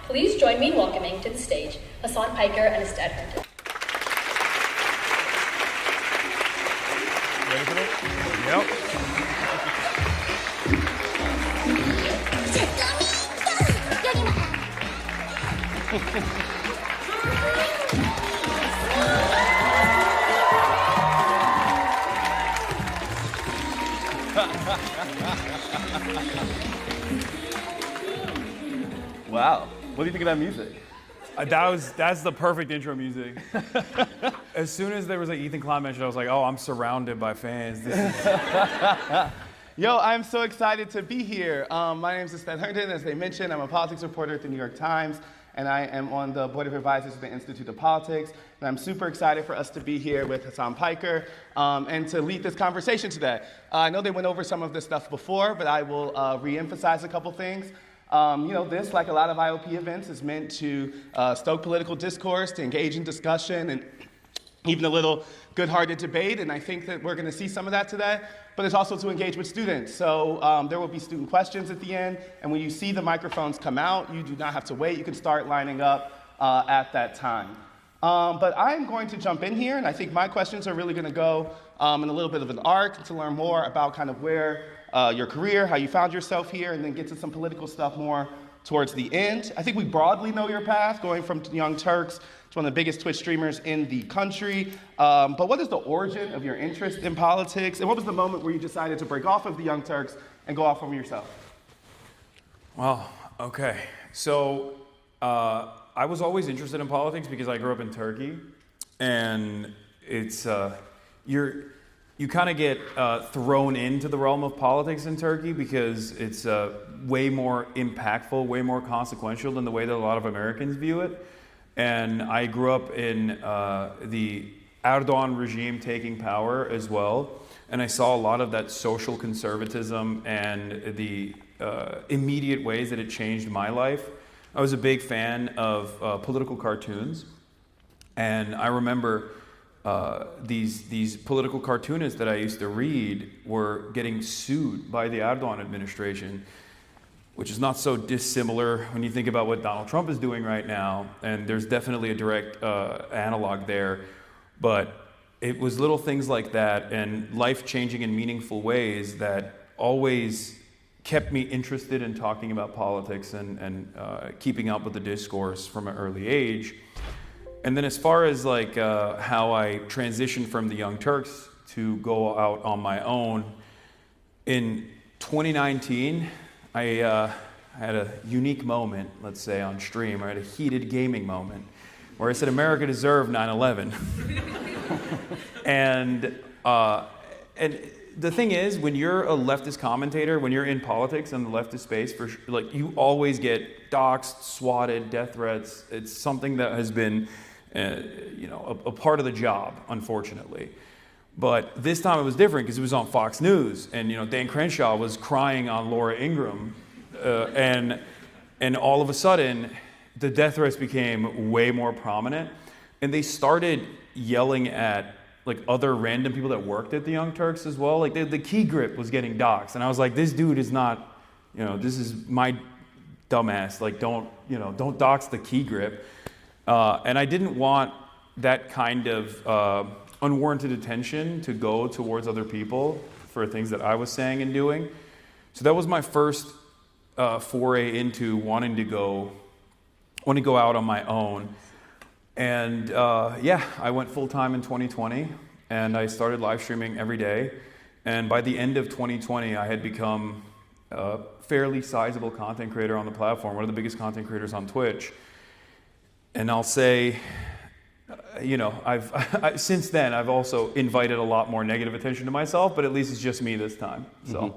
Please join me in welcoming to the stage Hasan Piker and Estad Herndon. Ready for this? Yep. Wow. What do you think of that music? That's the perfect intro music. As soon as there was an Ethan Klein mention, I was like, oh, I'm surrounded by fans. This is... Yo, I'm so excited to be here. My name is Estad Herndon. As they mentioned, I'm a politics reporter at the New York Times, and I am on the board of advisors of the Institute of Politics. And I'm super excited for us to be here with Hasan Piker and to lead this conversation today. I know they went over some of this stuff before, but I will re-emphasize a couple things. This, like a lot of IOP events, is meant to stoke political discourse, to engage in discussion, and even a little good-hearted debate, and I think that we're going to see some of that today, but it's also to engage with students. So there will be student questions at the end, and when you see the microphones come out, you do not have to wait. You can start lining up at that time. But I'm going to jump in here, and I think my questions are really going to go in a little bit of an arc to learn more about kind of where your career, how you found yourself here, and then get to some political stuff more towards the end. I think we broadly know your path, going from Young Turks to one of the biggest Twitch streamers in the country. But what is the origin of your interest in politics? And what was the moment where you decided to break off of the Young Turks and go off on yourself? Well, okay. So I was always interested in politics because I grew up in Turkey. And it's, you kind of get thrown into the realm of politics in Turkey because it's way more impactful, way more consequential than the way that a lot of Americans view it. And I grew up in the Erdogan regime taking power as well. And I saw a lot of that social conservatism and the immediate ways that it changed my life. I was a big fan of political cartoons. And I remember these political cartoonists that I used to read were getting sued by the Erdogan administration, which is not so dissimilar when you think about what Donald Trump is doing right now, and there's definitely a direct analog there. But it was little things like that and life-changing and meaningful ways that always kept me interested in talking about politics and keeping up with the discourse from an early age. And then as far as like how I transitioned from the Young Turks to go out on my own, in 2019, I had a unique moment, let's say, on stream. I had a heated gaming moment where I said, America deserved 9/11. And the thing is, when you're a leftist commentator, when you're in politics and the leftist space, like you always get doxxed, swatted, death threats. It's something that has been, a part of the job, unfortunately. But this time it was different because it was on Fox News, and Dan Crenshaw was crying on Laura Ingraham, and all of a sudden the death threats became way more prominent, and they started yelling at like other random people that worked at the Young Turks as well. Like the key grip was getting doxxed, and I was like, this dude is not, this is my dumbass. Like don't dox the key grip, and I didn't want that kind of unwarranted attention to go towards other people for things that I was saying and doing. So that was my first foray into wanting to go out on my own. And I went full-time in 2020, and I started live streaming every day. And by the end of 2020, I had become a fairly sizable content creator on the platform, one of the biggest content creators on Twitch. And I'll say, since then, I've also invited a lot more negative attention to myself, but at least it's just me this time. So,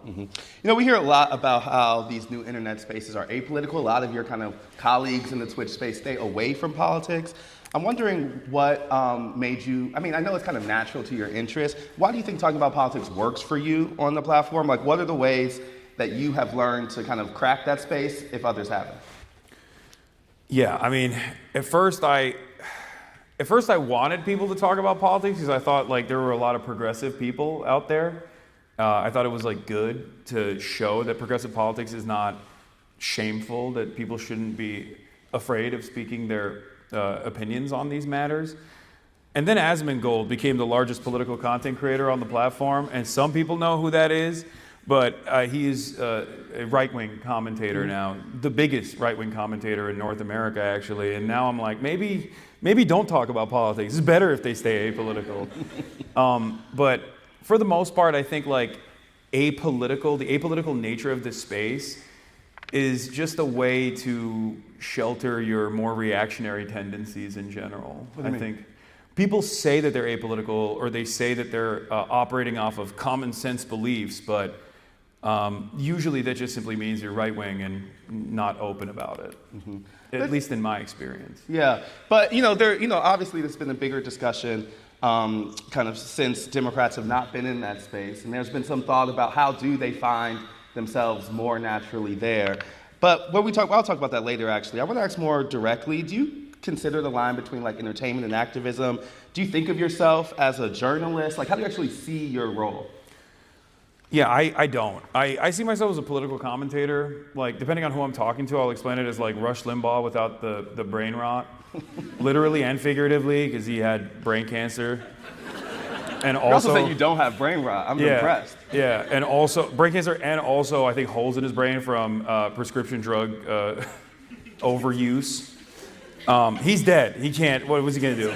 we hear a lot about how these new internet spaces are apolitical. A lot of your kind of colleagues in the Twitch space stay away from politics. I'm wondering what made you, I know it's kind of natural to your interest. Why do you think talking about politics works for you on the platform? Like, what are the ways that you have learned to kind of crack that space if others haven't? Yeah, at first I wanted people to talk about politics because I thought like there were a lot of progressive people out there. I thought it was like good to show that progressive politics is not shameful, that people shouldn't be afraid of speaking their opinions on these matters. And then Asmongold became the largest political content creator on the platform, and some people know who that is, but he's a right-wing commentator now, the biggest right-wing commentator in North America, actually. And now I'm like, maybe don't talk about politics. It's better if they stay apolitical. But for the most part, I think like the apolitical nature of this space is just a way to shelter your more reactionary tendencies in general. I think people say that they're apolitical, or they say that they're operating off of common sense beliefs, but usually that just simply means you're right wing and not open about it. At least in my experience. Yeah, but obviously there's been a bigger discussion kind of since Democrats have not been in that space, and there's been some thought about how do they find themselves more naturally there. But I'll talk about that later. Actually, I want to ask more directly. Do you consider the line between like entertainment and activism? Do you think of yourself as a journalist? Like, how do you actually see your role? Yeah, I don't. I see myself as a political commentator. Like, depending on who I'm talking to, I'll explain it as like Rush Limbaugh without the brain rot, literally and figuratively, because he had brain cancer. And You're also saying you don't have brain rot. I'm impressed. Yeah, and also brain cancer, and also I think holes in his brain from prescription drug overuse. He's dead. He can't. What was he gonna do?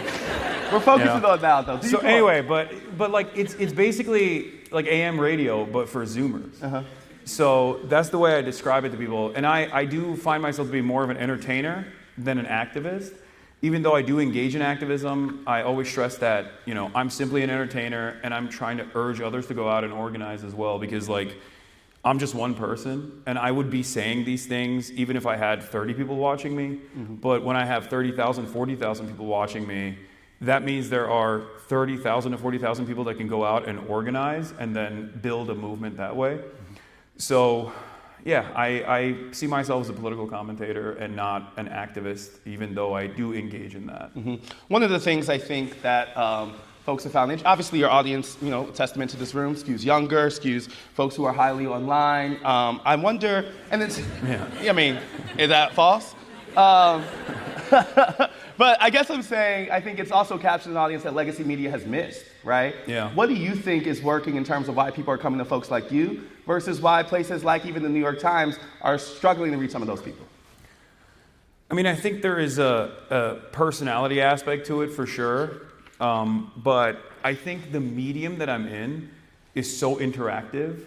We're focusing on that though. So anyway, but like it's basically like AM radio, but for Zoomers. So that's the way I describe it to people. And I do find myself to be more of an entertainer than an activist. Even though I do engage in activism, I always stress that, I'm simply an entertainer, and I'm trying to urge others to go out and organize as well, because like, I'm just one person, and I would be saying these things even if I had 30 people watching me. But when I have 30,000, 40,000 people watching me, that means there are 30,000 to 40,000 people that can go out and organize and then build a movement that way. So yeah, I see myself as a political commentator and not an activist, even though I do engage in that. One of the things I think that folks have found, obviously your audience, testament to this room, skews younger, skews folks who are highly online. I wonder, and it's, is that false? But I guess I'm saying, I think it's also captured an audience that legacy media has missed, right? Yeah. What do you think is working in terms of why people are coming to folks like you versus why places like even the New York Times are struggling to reach some of those people? I mean, I think there is a personality aspect to it for sure. But I think the medium that I'm in is so interactive,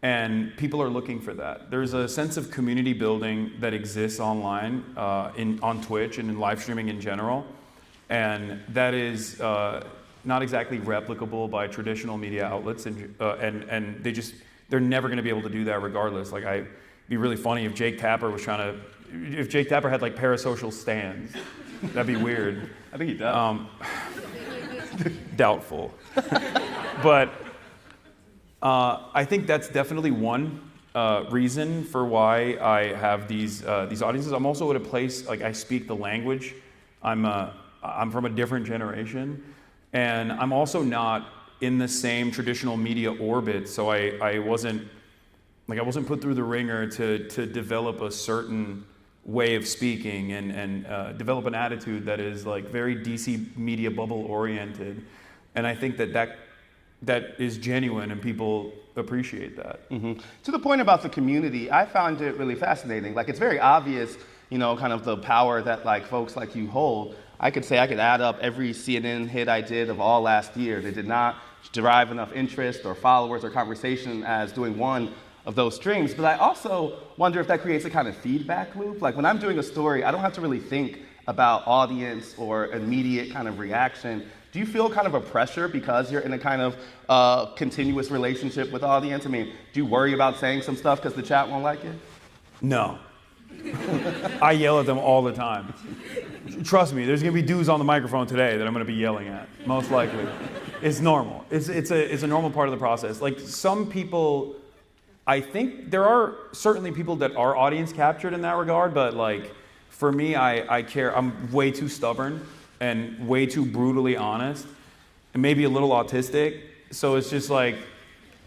and people are looking for that. There's a sense of community building that exists online, on Twitch and in live streaming in general, and that is not exactly replicable by traditional media outlets, and they're never going to be able to do that regardless. Like, it'd be really funny if Jake Tapper had like parasocial stands. That'd be weird. I think he does. Doubtful. But I think that's definitely one reason for why I have these audiences. I'm also at a place, like, I speak the language. I'm from a different generation, and I'm also not in the same traditional media orbit. So I wasn't put through the ringer to develop a certain way of speaking and develop an attitude that is like very DC media bubble oriented. And I think that is genuine, and people appreciate that. To the point about the community, I found it really fascinating. Like, it's very obvious, kind of the power that like folks like you hold. I could add up every CNN hit I did of all last year. They did not derive enough interest or followers or conversation as doing one of those streams. But I also wonder if that creates a kind of feedback loop. Like, when I'm doing a story, I don't have to really think about audience or immediate kind of reaction. Do you feel kind of a pressure because you're in a kind of continuous relationship with the audience? I mean, do you worry about saying some stuff because the chat won't like it? No. I yell at them all the time. Trust me, there's going to be dudes on the microphone today that I'm going to be yelling at, most likely. It's normal. It's a normal part of the process. Like, some people, I think there are certainly people that are audience captured in that regard, but like, for me, I care. I'm way too stubborn and way too brutally honest, and maybe a little autistic. So it's just like,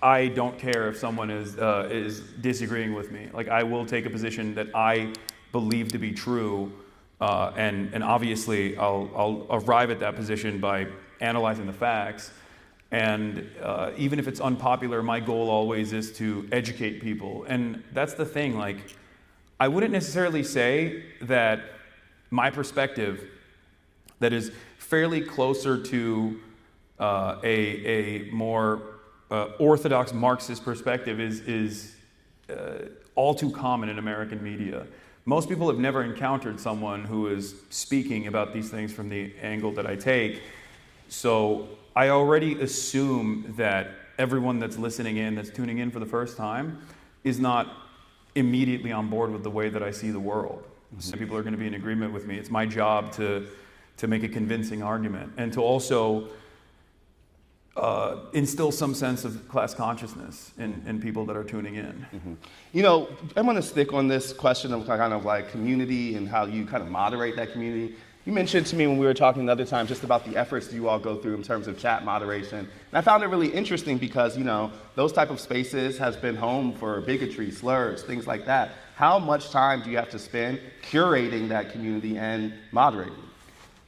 I don't care if someone is disagreeing with me. Like, I will take a position that I believe to be true, And obviously, I'll arrive at that position by analyzing the facts. And even if it's unpopular, my goal always is to educate people. And that's the thing, like, I wouldn't necessarily say that my perspective that is fairly closer to a more orthodox Marxist perspective is all too common in American media. Most people have never encountered someone who is speaking about these things from the angle that I take. So I already assume that everyone that's listening in, that's tuning in for the first time, is not immediately on board with the way that I see the world. So people are going to be in agreement with me. It's my job to make a convincing argument and to also instill some sense of class consciousness in people that are tuning in. You know, I want to stick on this question of kind of like community and how you kind of moderate that community. You mentioned to me when we were talking the other time just about the efforts you all go through in terms of chat moderation. And I found it really interesting because, you know, those type of spaces has been home for bigotry, slurs, things like that. How much time do you have to spend curating that community and moderating?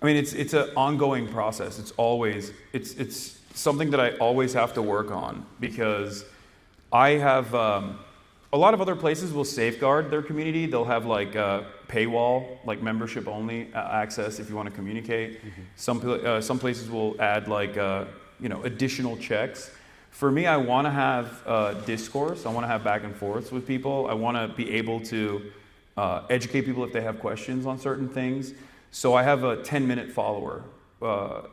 I mean, it's an ongoing process. It's something that I always have to work on because I have a lot of other places will safeguard their community. They'll have like paywall, like membership only access if you want to communicate. Some places will add like additional checks. For me, I want to have discourse. I want to have back and forths with people. I want to be able to educate people if they have questions on certain things. So I have a 10-minute follower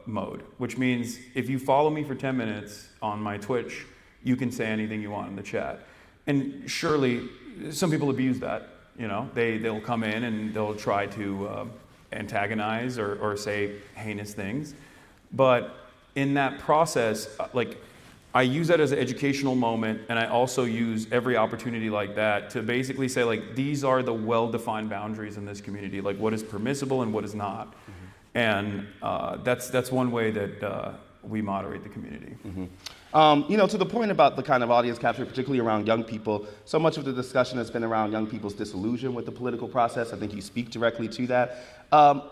mode, which means if you follow me for 10 minutes on my Twitch, you can say anything you want in the chat. And surely, some people abuse that. You know, they'll come in and they'll try to antagonize or say heinous things. But in that process, like, I use that as an educational moment, and I also use every opportunity like that to basically say, like, these are the well-defined boundaries in this community, like what is permissible and what is not. And that's one way that we moderate the community. You know, to the point about the kind of audience capture, particularly around young people, so much of the discussion has been around young people's disillusion with the political process. I think you speak directly to that.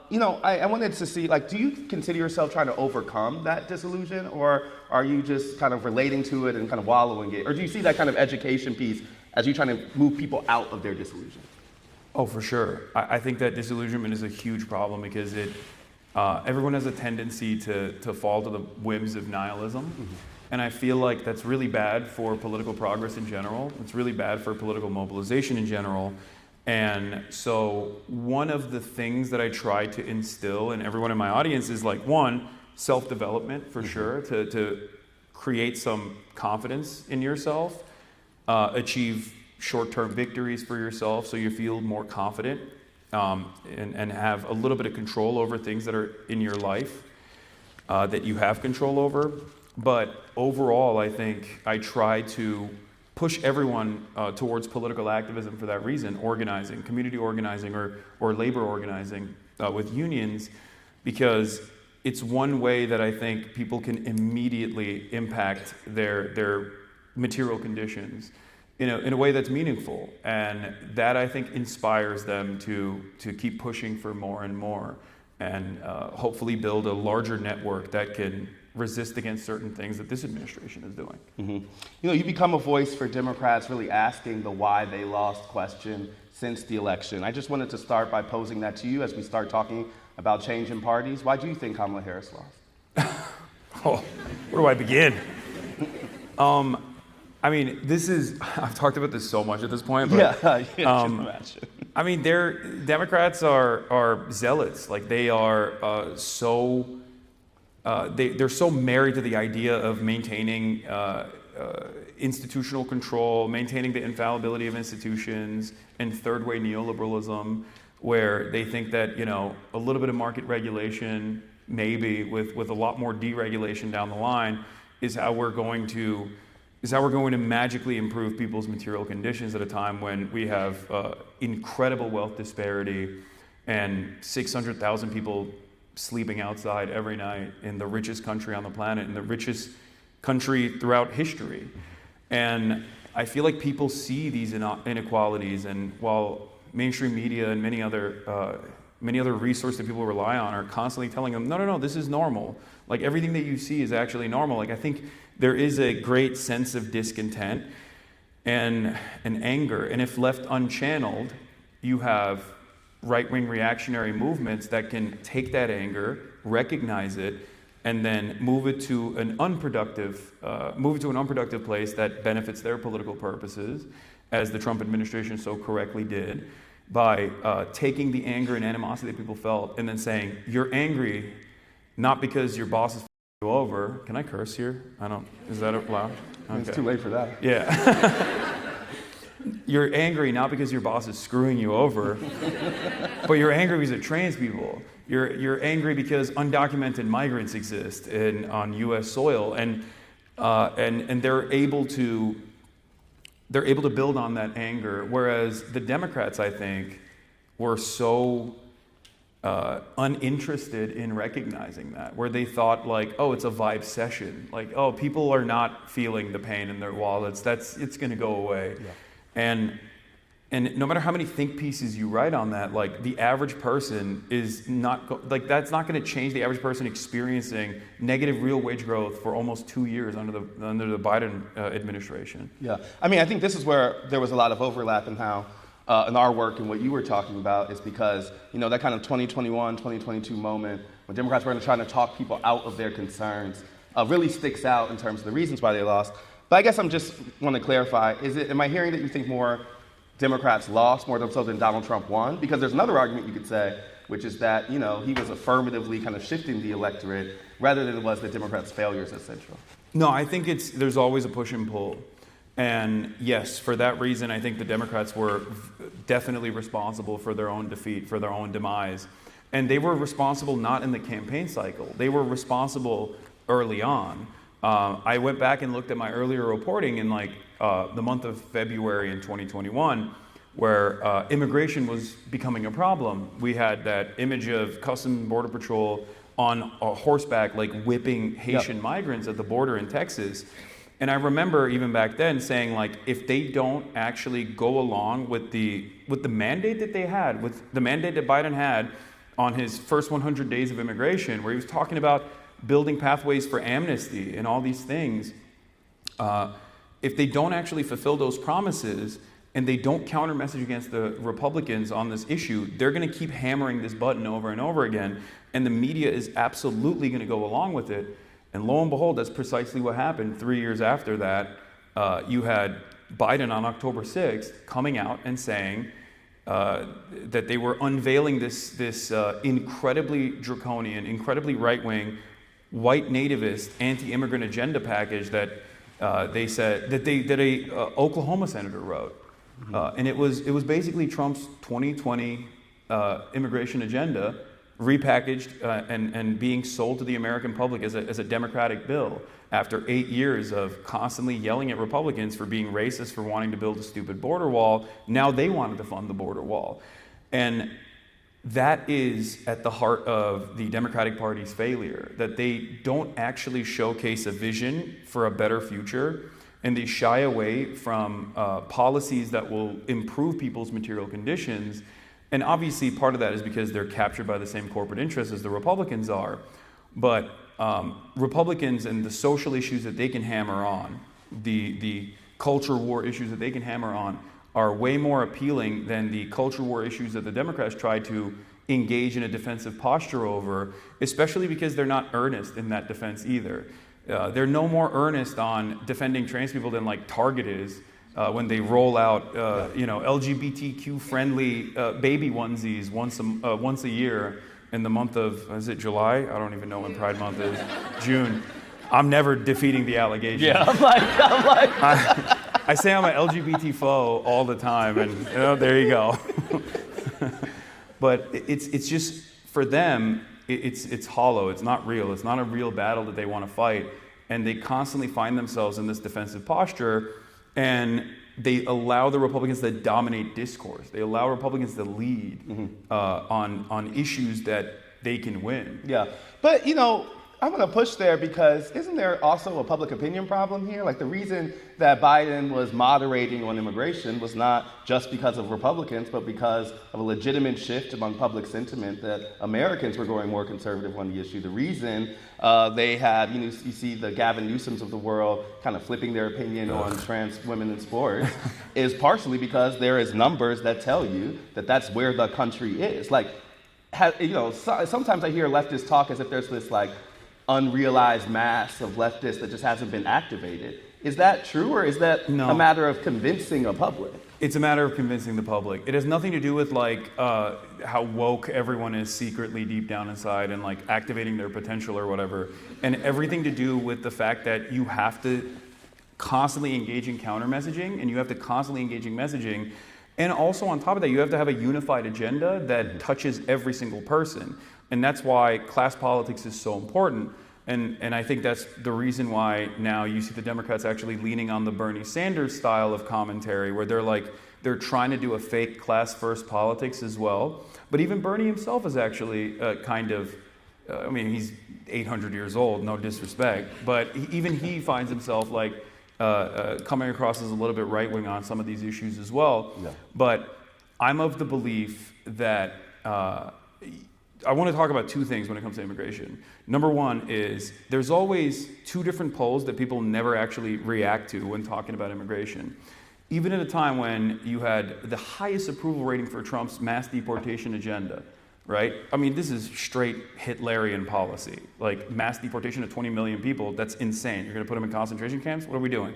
You know, I wanted to see, like, do you consider yourself trying to overcome that disillusion, or are you just kind of relating to it and kind of wallowing it? Or do you see that kind of education piece as you trying to move people out of their disillusion? Oh, for sure. I think that disillusionment is a huge problem because everyone has a tendency to fall to the whims of nihilism. And I feel like that's really bad for political progress in general. It's really bad for political mobilization in general. And so one of the things that I try to instill in everyone in my audience is, like, one, self-development for sure, to create some confidence in yourself, achieve short-term victories for yourself so you feel more confident and have a little bit of control over things that are in your life that you have control over. But overall, I think I try to push everyone towards political activism for that reason, organizing, community organizing or labor organizing with unions, because it's one way that I think people can immediately impact their material conditions in a way that's meaningful. And that, I think, inspires them to keep pushing for more and more and hopefully build a larger network that can resist against certain things that this administration is doing. You know, you become a voice for Democrats really asking the why they lost question since the election. I just wanted to start by posing that to you as we start talking about change in parties. Why do you think Kamala Harris lost? Oh, where do I begin? I mean, I've talked about this so much at this point, but I mean, Democrats are zealots. Like, they are they're so married to the idea of maintaining institutional control, maintaining the infallibility of institutions, and third-way neoliberalism, where they think that, you know, a little bit of market regulation, maybe with a lot more deregulation down the line, is how we're going to magically improve people's material conditions at a time when we have incredible wealth disparity and 600,000 people sleeping outside every night in the richest country on the planet, in the richest country throughout history. And I feel like people see these inequalities, and while mainstream media and many other many other resources that people rely on are constantly telling them, no, this is normal. Like everything that you see is actually normal. Like I think there is a great sense of discontent and anger. And if left unchanneled, you have right-wing reactionary movements that can take that anger, recognize it, and then move it to an unproductive place that benefits their political purposes, as the Trump administration so correctly did, by taking the anger and animosity that people felt and then saying, you're angry not because your boss is you over. Can I curse here? Is that allowed? Okay. It's too late for that. Yeah. You're angry not because your boss is screwing you over, but you're angry because of trans people. You're angry because undocumented migrants exist on U.S. soil, and they're able to build on that anger. Whereas the Democrats, I think, were so uninterested in recognizing that, where they thought like, oh, it's a vibe session, like, oh, people are not feeling the pain in their wallets. It's going to go away. Yeah. And no matter how many think pieces you write on that, like the average person is not that's not going to change the average person experiencing negative real wage growth for almost 2 years under the Biden administration. Yeah, I mean, I think this is where there was a lot of overlap in how in our work and what you were talking about is because that kind of 2021, 2022 moment when Democrats were trying to talk people out of their concerns really sticks out in terms of the reasons why they lost. But I guess I'm just want to clarify: am I hearing that you think more Democrats lost more so than Donald Trump won? Because there's another argument you could say, which is that, he was affirmatively kind of shifting the electorate rather than it was the Democrats' failures at Central. No, I think there's always a push and pull. And yes, for that reason, I think the Democrats were definitely responsible for their own defeat, for their own demise. And they were responsible not in the campaign cycle. They were responsible early on. I went back and looked at my earlier reporting in the month of February in 2021, where immigration was becoming a problem. We had that image of Customs and Border Patrol on a horseback, whipping Haitian migrants at the border in Texas. And I remember even back then saying, if they don't actually go along with the mandate that they had, with the mandate that Biden had on his first 100 days of immigration, where he was talking about building pathways for amnesty and all these things, if they don't actually fulfill those promises and they don't counter message against the Republicans on this issue, they're going to keep hammering this button over and over again, and the media is absolutely going to go along with it. And lo and behold, that's precisely what happened. 3 years after that, you had Biden on October 6th coming out and saying that they were unveiling this incredibly draconian, incredibly right-wing, white nativist, anti-immigrant agenda package that they said that a Oklahoma senator wrote, and it was basically Trump's 2020 immigration agenda repackaged and being sold to the American public as a Democratic bill after 8 years of constantly yelling at Republicans for being racist, for wanting to build a stupid border wall. Now they wanted to fund the border wall, and that is at the heart of the Democratic Party's failure, that they don't actually showcase a vision for a better future, and they shy away from policies that will improve people's material conditions. And obviously part of that is because they're captured by the same corporate interests as the Republicans are. But Republicans and the social issues that they can hammer on, the culture war issues that they can hammer on, are way more appealing than the culture war issues that the Democrats try to engage in a defensive posture over, especially because they're not earnest in that defense either. They're no more earnest on defending trans people than Target is when they roll out LGBTQ-friendly baby onesies once a year in the month of, is it July? I don't even know when Pride Month is. June. I'm never defeating the allegation. Yeah, I'm like. I say I'm an LGBT foe all the time, and there you go. But it's just, for them, it's hollow. It's not real. It's not a real battle that they want to fight, and they constantly find themselves in this defensive posture, and they allow the Republicans to dominate discourse. They allow Republicans to lead on issues that they can win. Yeah, but I'm going to push there because isn't there also a public opinion problem here? Like the reason that Biden was moderating on immigration was not just because of Republicans, but because of a legitimate shift among public sentiment that Americans were going more conservative on the issue. The reason they had, you see the Gavin Newsoms of the world kind of flipping their opinion on trans women in sports is partially because there is numbers that tell you that that's where the country is. Like, sometimes I hear leftists talk as if there's this like unrealized mass of leftists that just hasn't been activated. Is that true, or is that a matter of convincing a public? It's a matter of convincing the public. It has nothing to do with like how woke everyone is secretly deep down inside and like activating their potential or whatever, and everything to do with the fact that you have to constantly engage in counter messaging, and you have to constantly engage in messaging. And also on top of that, you have to have a unified agenda that touches every single person. And that's why class politics is so important. And I think that's the reason why now you see the Democrats actually leaning on the Bernie Sanders style of commentary, where they're trying to do a fake class first politics as well. But even Bernie himself is actually he's 800 years old, no disrespect, but even he finds himself like coming across as a little bit right-wing on some of these issues as well. Yeah. But I'm of the belief that I want to talk about two things when it comes to immigration. Number one is there's always two different poles that people never actually react to when talking about immigration. Even at a time when you had the highest approval rating for Trump's mass deportation agenda, right? I mean, this is straight Hitlerian policy. Like mass deportation of 20 million people, that's insane. You're going to put them in concentration camps? What are we doing?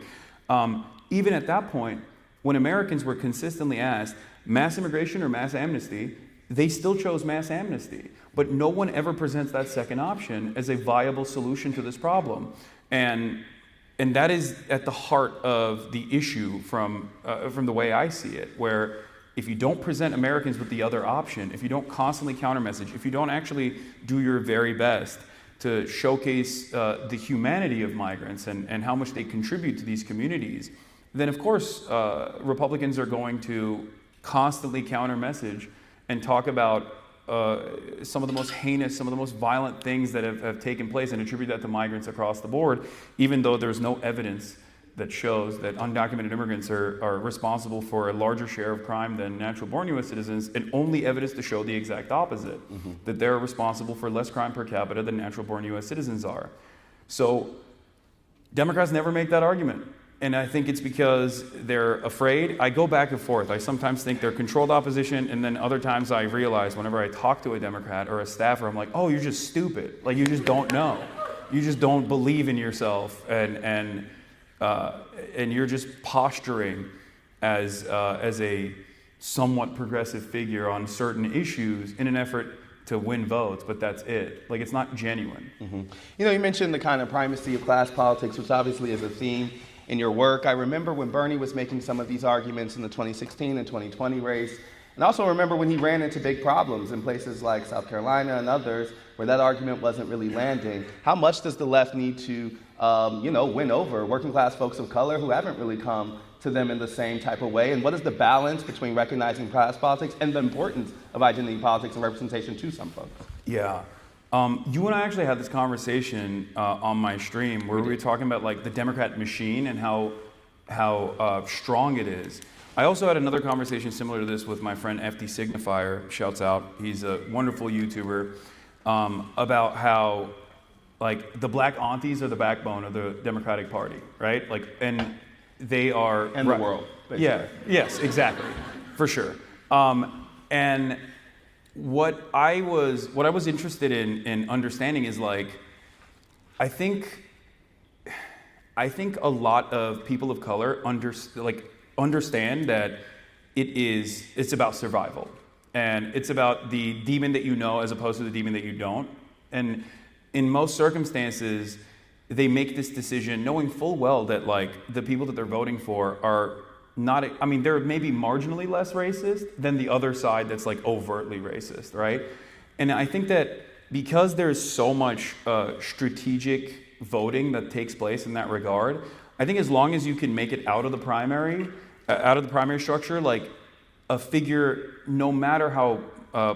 Even at that point, when Americans were consistently asked mass immigration or mass amnesty, they still chose mass amnesty. But no one ever presents that second option as a viable solution to this problem. And that is at the heart of the issue from the way I see it, where if you don't present Americans with the other option, if you don't constantly counter-message, if you don't actually do your very best to showcase the humanity of migrants and how much they contribute to these communities, then of course Republicans are going to constantly counter-message and talk about some of the most heinous, some of the most violent things that have taken place and attribute that to migrants across the board, even though there's no evidence that shows that undocumented immigrants are responsible for a larger share of crime than natural-born U.S. citizens, and only evidence to show the exact opposite, that they're responsible for less crime per capita than natural-born U.S. citizens are. So Democrats never make that argument. And I think it's because they're afraid. I go back and forth. I sometimes think they're controlled opposition, and then other times I realize whenever I talk to a Democrat or a staffer, I'm like, oh, you're just stupid. Like, you just don't know. You just don't believe in yourself, and you're just posturing as a somewhat progressive figure on certain issues in an effort to win votes, but that's it. Like, it's not genuine. You mentioned the kind of primacy of class politics, which obviously is a theme in your work. I remember when Bernie was making some of these arguments in the 2016 and 2020 race, and I also remember when he ran into big problems in places like South Carolina and others where that argument wasn't really landing. How much does the left need to, win over working class folks of color who haven't really come to them in the same type of way? And what is the balance between recognizing class politics and the importance of identity politics and representation to some folks? Yeah. You and I actually had this conversation on my stream where we were talking about like the Democrat machine and how strong it is. I also had another conversation similar to this with my friend FD Signifier, shouts out, he's a wonderful YouTuber, about how like the black aunties are the backbone of the Democratic Party, right? Like, and they are— And the world. Basically. Yeah, yes, exactly, for sure. And what I was interested in understanding is like, I think a lot of people of color understand that it's about survival, and it's about the demon that you know as opposed to the demon that you don't. And in most circumstances, they make this decision knowing full well that like the people that they're voting for are not, I mean, they're maybe marginally less racist than the other side that's like overtly racist, right? And I think that because there's so much strategic voting that takes place in that regard, I think as long as you can make it out of the primary structure, like a figure, no matter how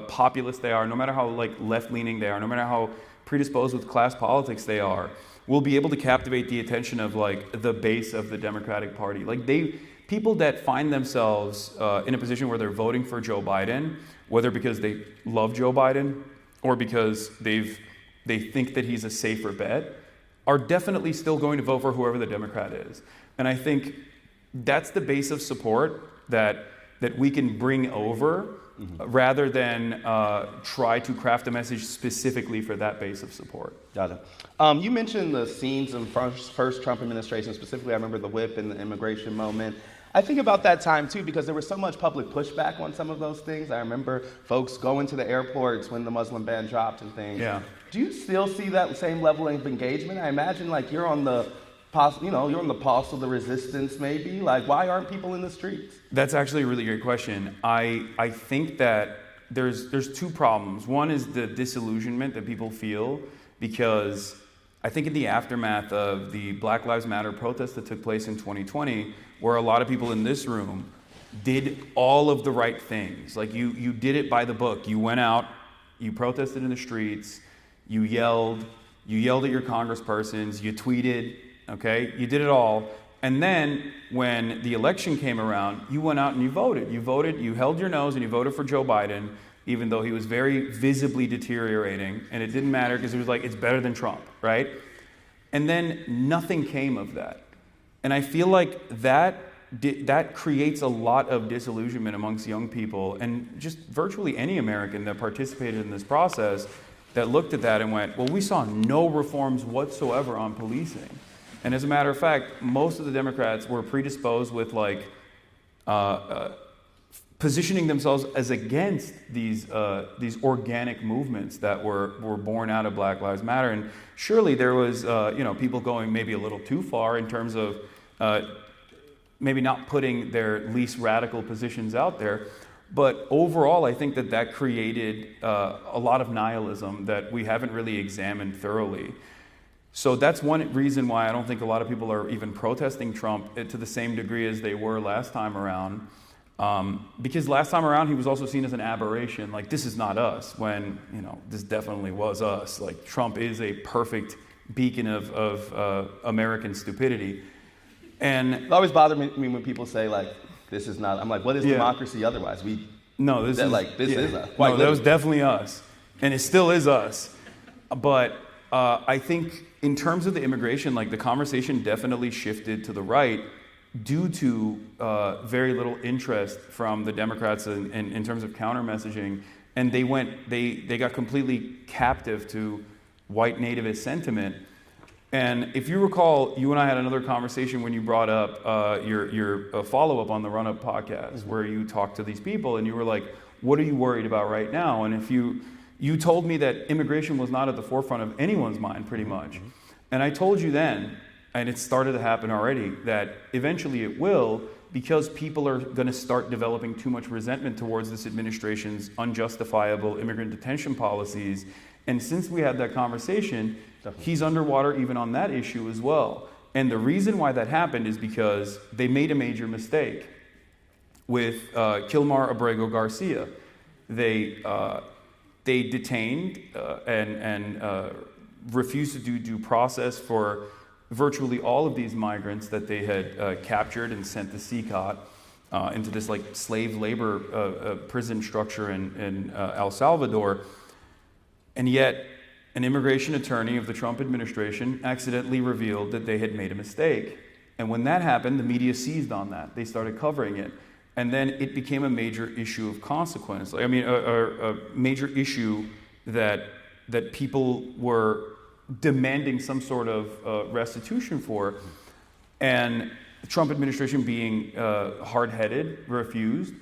populist they are, no matter how like left-leaning they are, no matter how predisposed with class politics they are, will be able to captivate the attention of like the base of the Democratic Party. Like people that find themselves in a position where they're voting for Joe Biden, whether because they love Joe Biden or because they think that he's a safer bet, are definitely still going to vote for whoever the Democrat is. And I think that's the base of support that we can bring over rather than try to craft a message specifically for that base of support. Got it. You mentioned the scenes in first Trump administration, specifically I remember the whip and the immigration moment. I think about that time too because there was so much public pushback on some of those things. I remember folks going to the airports when the Muslim ban dropped and things. Yeah. Do you still see that same level of engagement? I imagine like you're on the pulse of the resistance maybe. Like why aren't people in the streets? That's actually a really great question. I think that there's two problems. One is the disillusionment that people feel because I think in the aftermath of the Black Lives Matter protests that took place in 2020, where a lot of people in this room did all of the right things. Like you did it by the book. You went out, you protested in the streets, you yelled at your congresspersons, you tweeted, okay? You did it all. And then when the election came around, you went out and you voted. You held your nose and you voted for Joe Biden, even though he was very visibly deteriorating. And it didn't matter because it was like, it's better than Trump, right? And then nothing came of that. And I feel like that creates a lot of disillusionment amongst young people and just virtually any American that participated in this process that looked at that and went, well, we saw no reforms whatsoever on policing. And as a matter of fact, most of the Democrats were predisposed with like positioning themselves as against these organic movements that were born out of Black Lives Matter. And surely there was people going maybe a little too far in terms of maybe not putting their least radical positions out there. But overall, I think that created a lot of nihilism that we haven't really examined thoroughly. So that's one reason why I don't think a lot of people are even protesting Trump to the same degree as they were last time around. Because last time around, he was also seen as an aberration. Like, this is not us, when, this definitely was us. Like, Trump is a perfect beacon of American stupidity. And it always bothered me when people say, like, this is not, I'm like, what is democracy otherwise? This is us. No, that was definitely us. And it still is us. But I think in terms of the immigration, like, the conversation definitely shifted to the right due to very little interest from the Democrats in terms of counter messaging. And they got completely captive to white nativist sentiment. And if you recall, you and I had another conversation when you brought up your follow-up on the Run Up podcast, where you talked to these people and you were like, what are you worried about right now? And if you told me that immigration was not at the forefront of anyone's mind, pretty much. And I told you then, and it started to happen already, that eventually it will, because people are going to start developing too much resentment towards this administration's unjustifiable immigrant detention policies. And since we had that conversation, he's underwater even on that issue as well. And the reason why that happened is because they made a major mistake with Kilmar Abrego Garcia. They detained and refused to do due process for virtually all of these migrants that they had captured and sent to CCOT into this like slave labor prison structure in El Salvador. And yet, an immigration attorney of the Trump administration accidentally revealed that they had made a mistake. And when that happened, the media seized on that. They started covering it. And then it became a major issue of consequence. I mean, a major issue that people were demanding some sort of restitution for. And the Trump administration, being hard-headed, refused.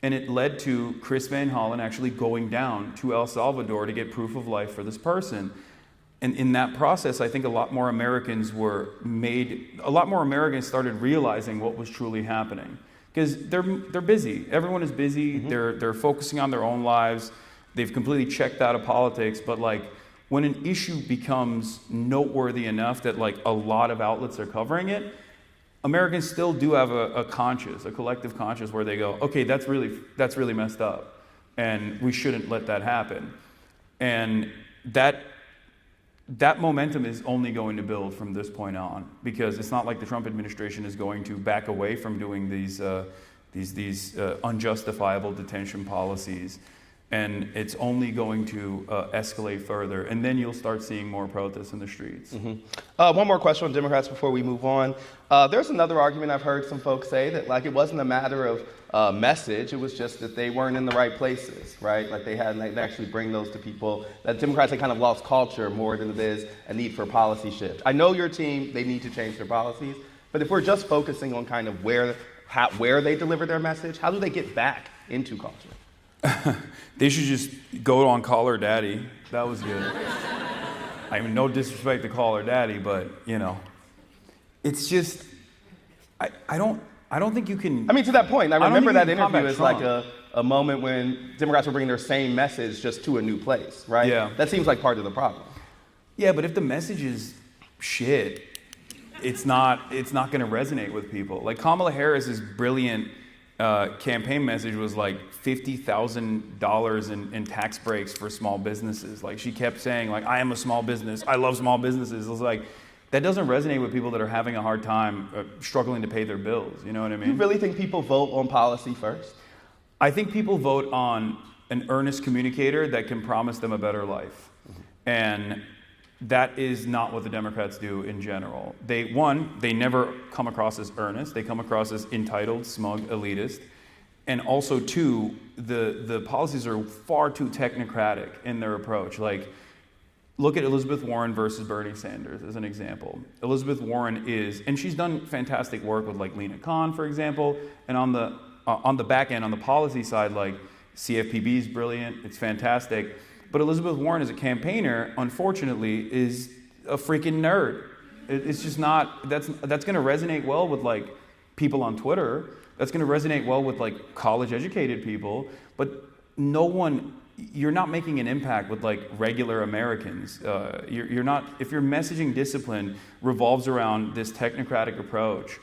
And it led to Chris Van Hollen actually going down to El Salvador to get proof of life for this person. And in that process, I think a lot more Americans started realizing what was truly happening. Because they're busy. Everyone is busy. Mm-hmm. They're focusing on their own lives. They've completely checked out of politics. But like, when an issue becomes noteworthy enough that like a lot of outlets are covering it, Americans still do have a collective conscience where they go, okay, that's really messed up, and we shouldn't let that happen. And that that momentum is only going to build from this point on, because it's not like the Trump administration is going to back away from doing these unjustifiable detention policies. And it's only going to escalate further. And then you'll start seeing more protests in the streets. One more question on Democrats before we move on. There's another argument I've heard some folks say that like it wasn't a matter of message, it was just that they weren't in the right places, right? Like they actually bring those to people, that Democrats had kind of lost culture more than it is a need for a policy shift. I know your team, they need to change their policies, but if we're just focusing on kind of where they deliver their message, how do they get back into culture? They should just go on Call Her Daddy. That was good. I mean, no disrespect to Call Her Daddy, but it's just I don't think you can. I mean, to that point, I remember that interview as Trump. like a moment when Democrats were bringing their same message just to a new place, right? Yeah. That seems like part of the problem. Yeah, but if the message is shit, it's not going to resonate with people. Like Kamala Harris's brilliant campaign message was like $50,000 in tax breaks for small businesses. Like she kept saying, like, I am a small business. I love small businesses. It was like, that doesn't resonate with people that are having a hard time struggling to pay their bills. You know what I mean? Do you really think people vote on policy first? I think people vote on an earnest communicator that can promise them a better life. And that is not what the Democrats do in general. They never come across as earnest. They come across as entitled, smug, elitist. And also, two, the policies are far too technocratic in their approach. Like, look at Elizabeth Warren versus Bernie Sanders as an example. Elizabeth Warren and she's done fantastic work with like Lena Khan, for example. And on the back end, on the policy side, like CFPB is brilliant. It's fantastic. But Elizabeth Warren as a campaigner, unfortunately, is a freaking nerd. It's just not, that's going to resonate well with like people on Twitter. That's going to resonate well with like college educated people. But you're not making an impact with like regular Americans. You're not, if your messaging discipline revolves around this technocratic approach,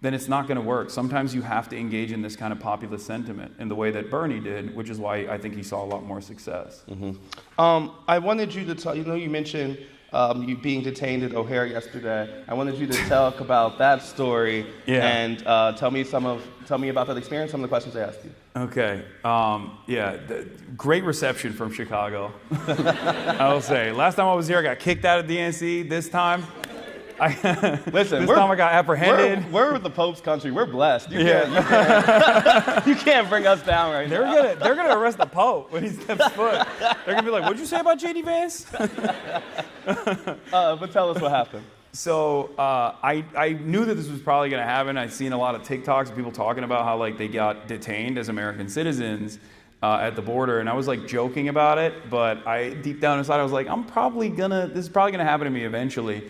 then it's not going to work. Sometimes you have to engage in this kind of populist sentiment in the way that Bernie did, which is why I think he saw a lot more success. I wanted you to tell, you mentioned you being detained at O'Hare yesterday. I wanted you to talk about that story and tell me about that experience, some of the questions I asked you. Okay. Great reception from Chicago. I will say. Last time I was here, I got kicked out of DNC. This time, Listen, I got apprehended. We're the Pope's country. We're blessed. You can't bring us down right now. They're gonna arrest the Pope when he steps foot. They're gonna be like, "What'd you say about JD Vance?" But tell us what happened. So I knew that this was probably gonna happen. I'd seen a lot of TikToks of people talking about how like they got detained as American citizens at the border, and I was like joking about it, but deep down inside I was like, this is probably gonna happen to me eventually.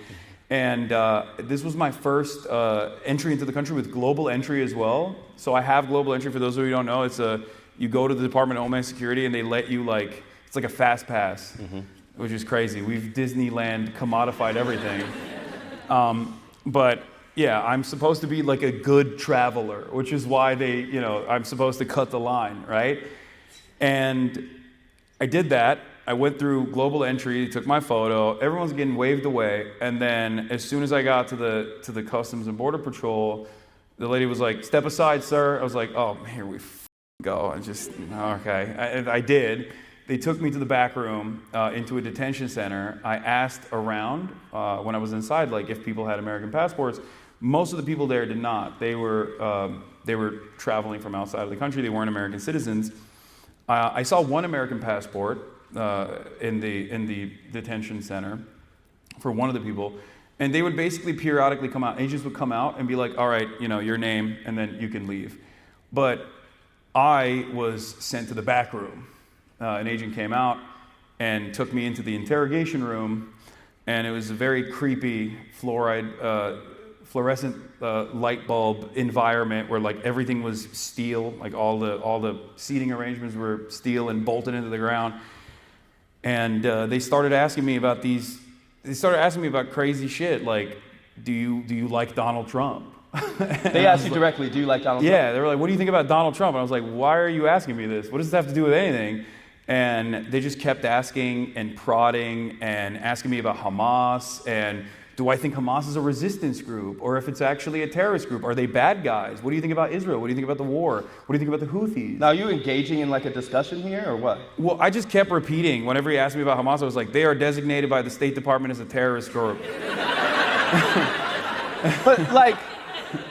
And this was my first entry into the country with global entry as well. So I have global entry. For those of you who don't know, you go to the Department of Homeland Security and they let you it's like a fast pass, which is crazy. We've Disneyland commodified everything. But yeah, I'm supposed to be like a good traveler, which is why I'm supposed to cut the line, right? And I did that. I went through global entry, took my photo, everyone's getting waved away, and then as soon as I got to the Customs and Border Patrol, the lady was like, "Step aside, sir." I was like, "Oh, here we go." Okay. I did. They took me to the back room into a detention center. I asked around when I was inside, like if people had American passports. Most of the people there did not. They were traveling from outside of the country. They weren't American citizens. I saw one American passport in the detention center for one of the people, and they would basically periodically come out. Agents would come out and be like, "All right, your name, and then you can leave." But I was sent to the back room. An agent came out and took me into the interrogation room, and it was a very creepy fluorescent light bulb environment where like everything was steel, like all the seating arrangements were steel and bolted into the ground. And they started asking me about crazy shit, like, do you like Donald Trump? They asked you directly, do you like Donald Trump? Yeah, they were like, "What do you think about Donald Trump?" And I was like, "Why are you asking me this? What does this have to do with anything?" And they just kept asking and prodding and asking me about Hamas and do I think Hamas is a resistance group or if it's actually a terrorist group? Are they bad guys? What do you think about Israel? What do you think about the war? What do you think about the Houthis? Now, are you engaging in like a discussion here or what? Well, I just kept repeating. Whenever he asked me about Hamas, I was like, they are designated by the State Department as a terrorist group. But like,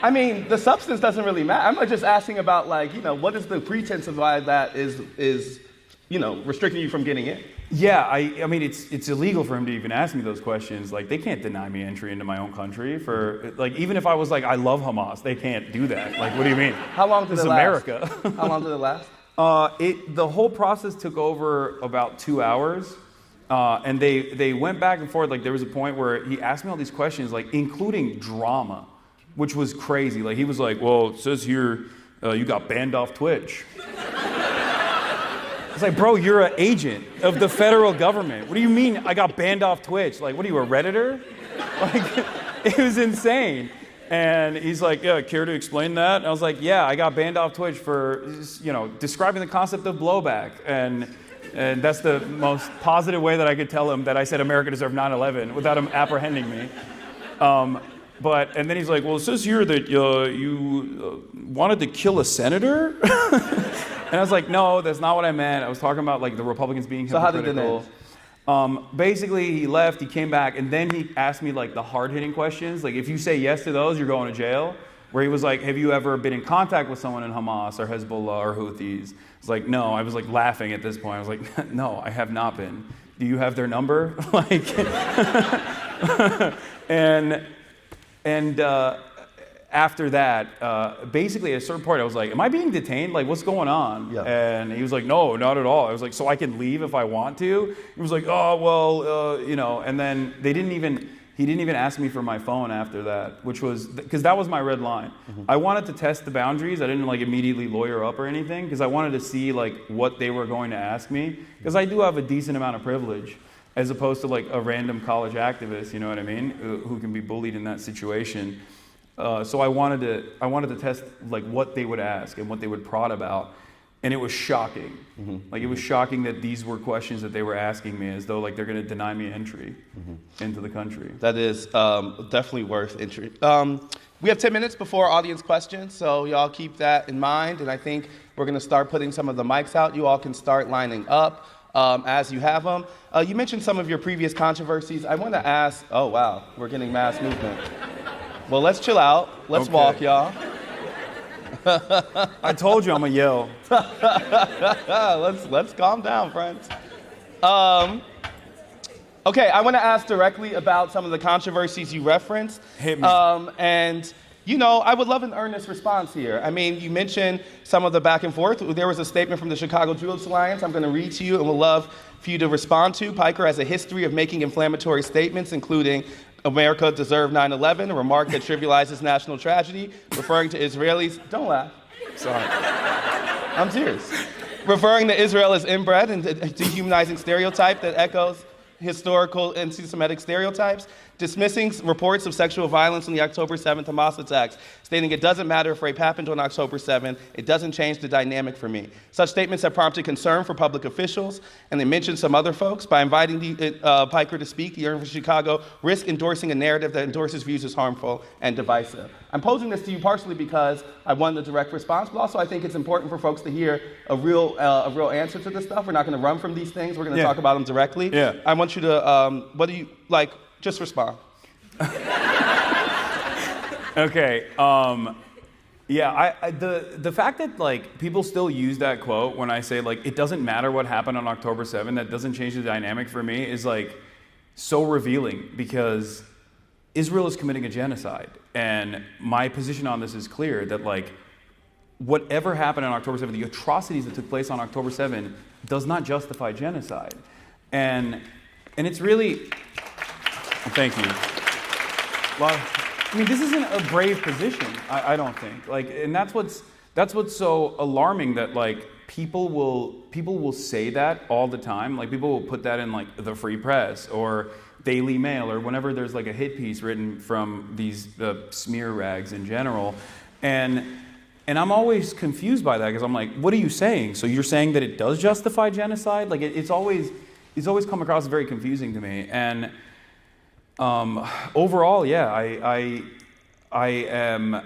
I mean, the substance doesn't really matter. I'm just asking about like, what is the pretense of why that is restricting you from getting in? Yeah, I mean, it's illegal for him to even ask me those questions. Like, they can't deny me entry into my own country for, like, even if I was like, I love Hamas, they can't do that. Like, what do you mean? How long did it last? This is America. How long did it last? The whole process took over about 2 hours. And they went back and forth. Like, there was a point where he asked me all these questions, like, including drama, which was crazy. Like, he was like, well, it says here you got banned off Twitch. It's like, bro, you're an agent of the federal government. What do you mean I got banned off Twitch? Like, what are you, a Redditor? Like, it was insane. And he's like, yeah, care to explain that? And I was like, yeah, I got banned off Twitch for, describing the concept of blowback. And that's the most positive way that I could tell him that I said America deserved 9/11 without him apprehending me. And then he's like, well, it says here that you wanted to kill a senator? And I was like, no, that's not what I meant. I was talking about like the Republicans being hypocritical. So how did it end? Basically, he left, he came back, and then he asked me like the hard-hitting questions. Like, if you say yes to those, you're going to jail. Where he was like, have you ever been in contact with someone in Hamas or Hezbollah or Houthis? I was like, no. I was like laughing at this point. I was like, no, I have not been. Do you have their number? Like, and after that, basically at a certain point, I was like, am I being detained? Like, what's going on? Yeah. And he was like, no, not at all. I was like, so I can leave if I want to? He was like, oh, well, and then he didn't even ask me for my phone after that, which was, because that was my red line. Mm-hmm. I wanted to test the boundaries. I didn't like immediately lawyer up or anything, because I wanted to see like what they were going to ask me, because I do have a decent amount of privilege, as opposed to like a random college activist, you know what I mean, who can be bullied in that situation. So I wanted to test like what they would ask and what they would prod about, and it was shocking. Mm-hmm. Like, it was shocking that these were questions that they were asking me, as though like they're going to deny me entry into the country. That is definitely worth entry. We have 10 minutes before audience questions, so y'all keep that in mind. And I think we're going to start putting some of the mics out. You all can start lining up as you have them. You mentioned some of your previous controversies. I want to ask. Oh wow, we're getting mass movement. Well, let's chill out. Let's walk, y'all. I told you I'm going to yell. Let's calm down, friends. Okay, I want to ask directly about some of the controversies you referenced. Hit me. And, I would love an earnest response here. I mean, you mentioned some of the back and forth. There was a statement from the Chicago Jewish Alliance I'm going to read to you and would love for you to respond to. Piker has a history of making inflammatory statements, including America deserved 9/11, a remark that trivializes national tragedy, referring to Israelis. Don't laugh. Sorry. I'm serious. Referring to Israel as inbred and a dehumanizing stereotype that echoes historical anti-Semitic stereotypes, dismissing reports of sexual violence in the October 7th Hamas attacks, stating it doesn't matter if rape happened on October 7th, it doesn't change the dynamic for me. Such statements have prompted concern for public officials, and they mentioned some other folks. By inviting Piker to speak, the University of Chicago risks endorsing a narrative that endorses views as harmful and divisive. I'm posing this to you partially because I wanted a direct response, but also I think it's important for folks to hear a real answer to this stuff. We're not going to run from these things. We're going to talk about them directly. Yeah. I want you to, what do you, like, just respond. Okay. The fact that like people still use that quote when I say like it doesn't matter what happened on October 7th, that doesn't change the dynamic for me, is like so revealing, because Israel is committing a genocide, and my position on this is clear, that like whatever happened on October 7th, the atrocities that took place on October 7th does not justify genocide, and it's really. Thank you. Well, I mean, this isn't a brave position, I don't think. Like, and that's what's so alarming, that like people will say that all the time. Like, people will put that in like the Free Press or Daily Mail, or whenever there's like a hit piece written from these smear rags in general, and And I'm always confused by that because I'm like, what are you saying? So you're saying that it does justify genocide? Like it's always come across as very confusing to me. And overall, yeah, I am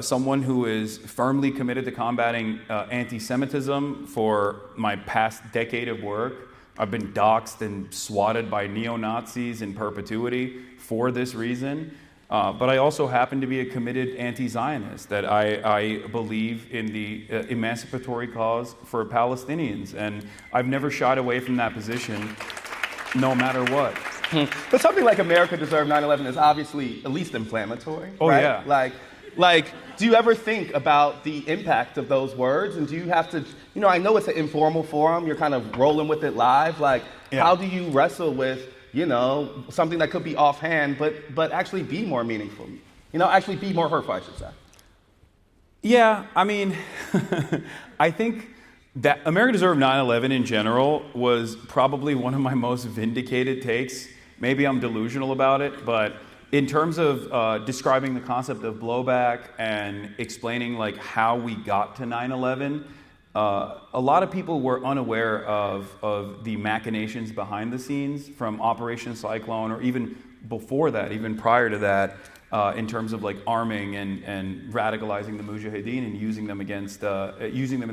someone who is firmly committed to combating anti-Semitism for my past decade of work. I've been doxxed and swatted by neo-Nazis in perpetuity for this reason. But I also happen to be a committed anti-Zionist, that I believe in the emancipatory cause for Palestinians. And I've never shied away from that position, no matter what. But something like America Deserved 9/11 is obviously at least inflammatory. Oh, right? yeah. Like, do you ever think about the impact of those words? And do you have to, I know it's an informal forum, you're kind of rolling with it live. Like, how do you wrestle with, something that could be offhand, but actually be more meaningful? Actually be more hurtful, I should say. Yeah, I mean, I think that America Deserved 9/11 in general was probably one of my most vindicated takes. Maybe I'm delusional about it, but in terms of describing the concept of blowback and explaining like how we got to 9/11, a lot of people were unaware of the machinations behind the scenes from Operation Cyclone, or even before that, even prior to that, in terms of like arming and radicalizing the Mujahideen and using them in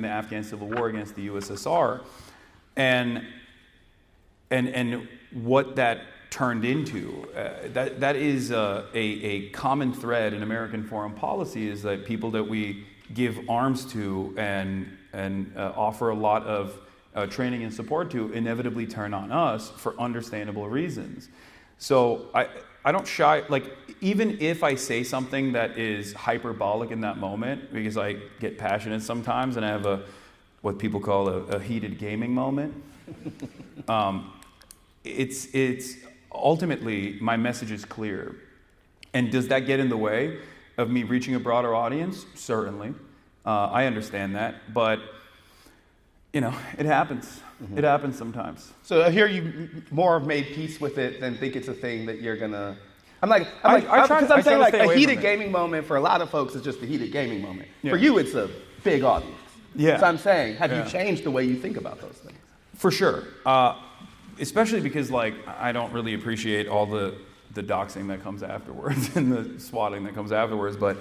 the Afghan Civil War against the USSR, and what that turned into. That is a common thread in American foreign policy, is that people that we give arms to and offer a lot of training and support to inevitably turn on us for understandable reasons. So I don't shy, like, even if I say something that is hyperbolic in that moment, because I get passionate sometimes and I have what people call a heated gaming moment, it's ultimately, my message is clear. And does that get in the way of me reaching a broader audience? Certainly. I understand that, but it happens. Mm-hmm. It happens sometimes. So I hear you more have made peace with it than think it's a thing that you're gonna. I'm saying a heated gaming moment for a lot of folks is just a heated gaming moment. Yeah. For you, it's a big audience. Yeah. So I'm saying, have you changed the way you think about those things? For sure. Especially because I don't really appreciate all the doxing that comes afterwards and the swatting that comes afterwards, but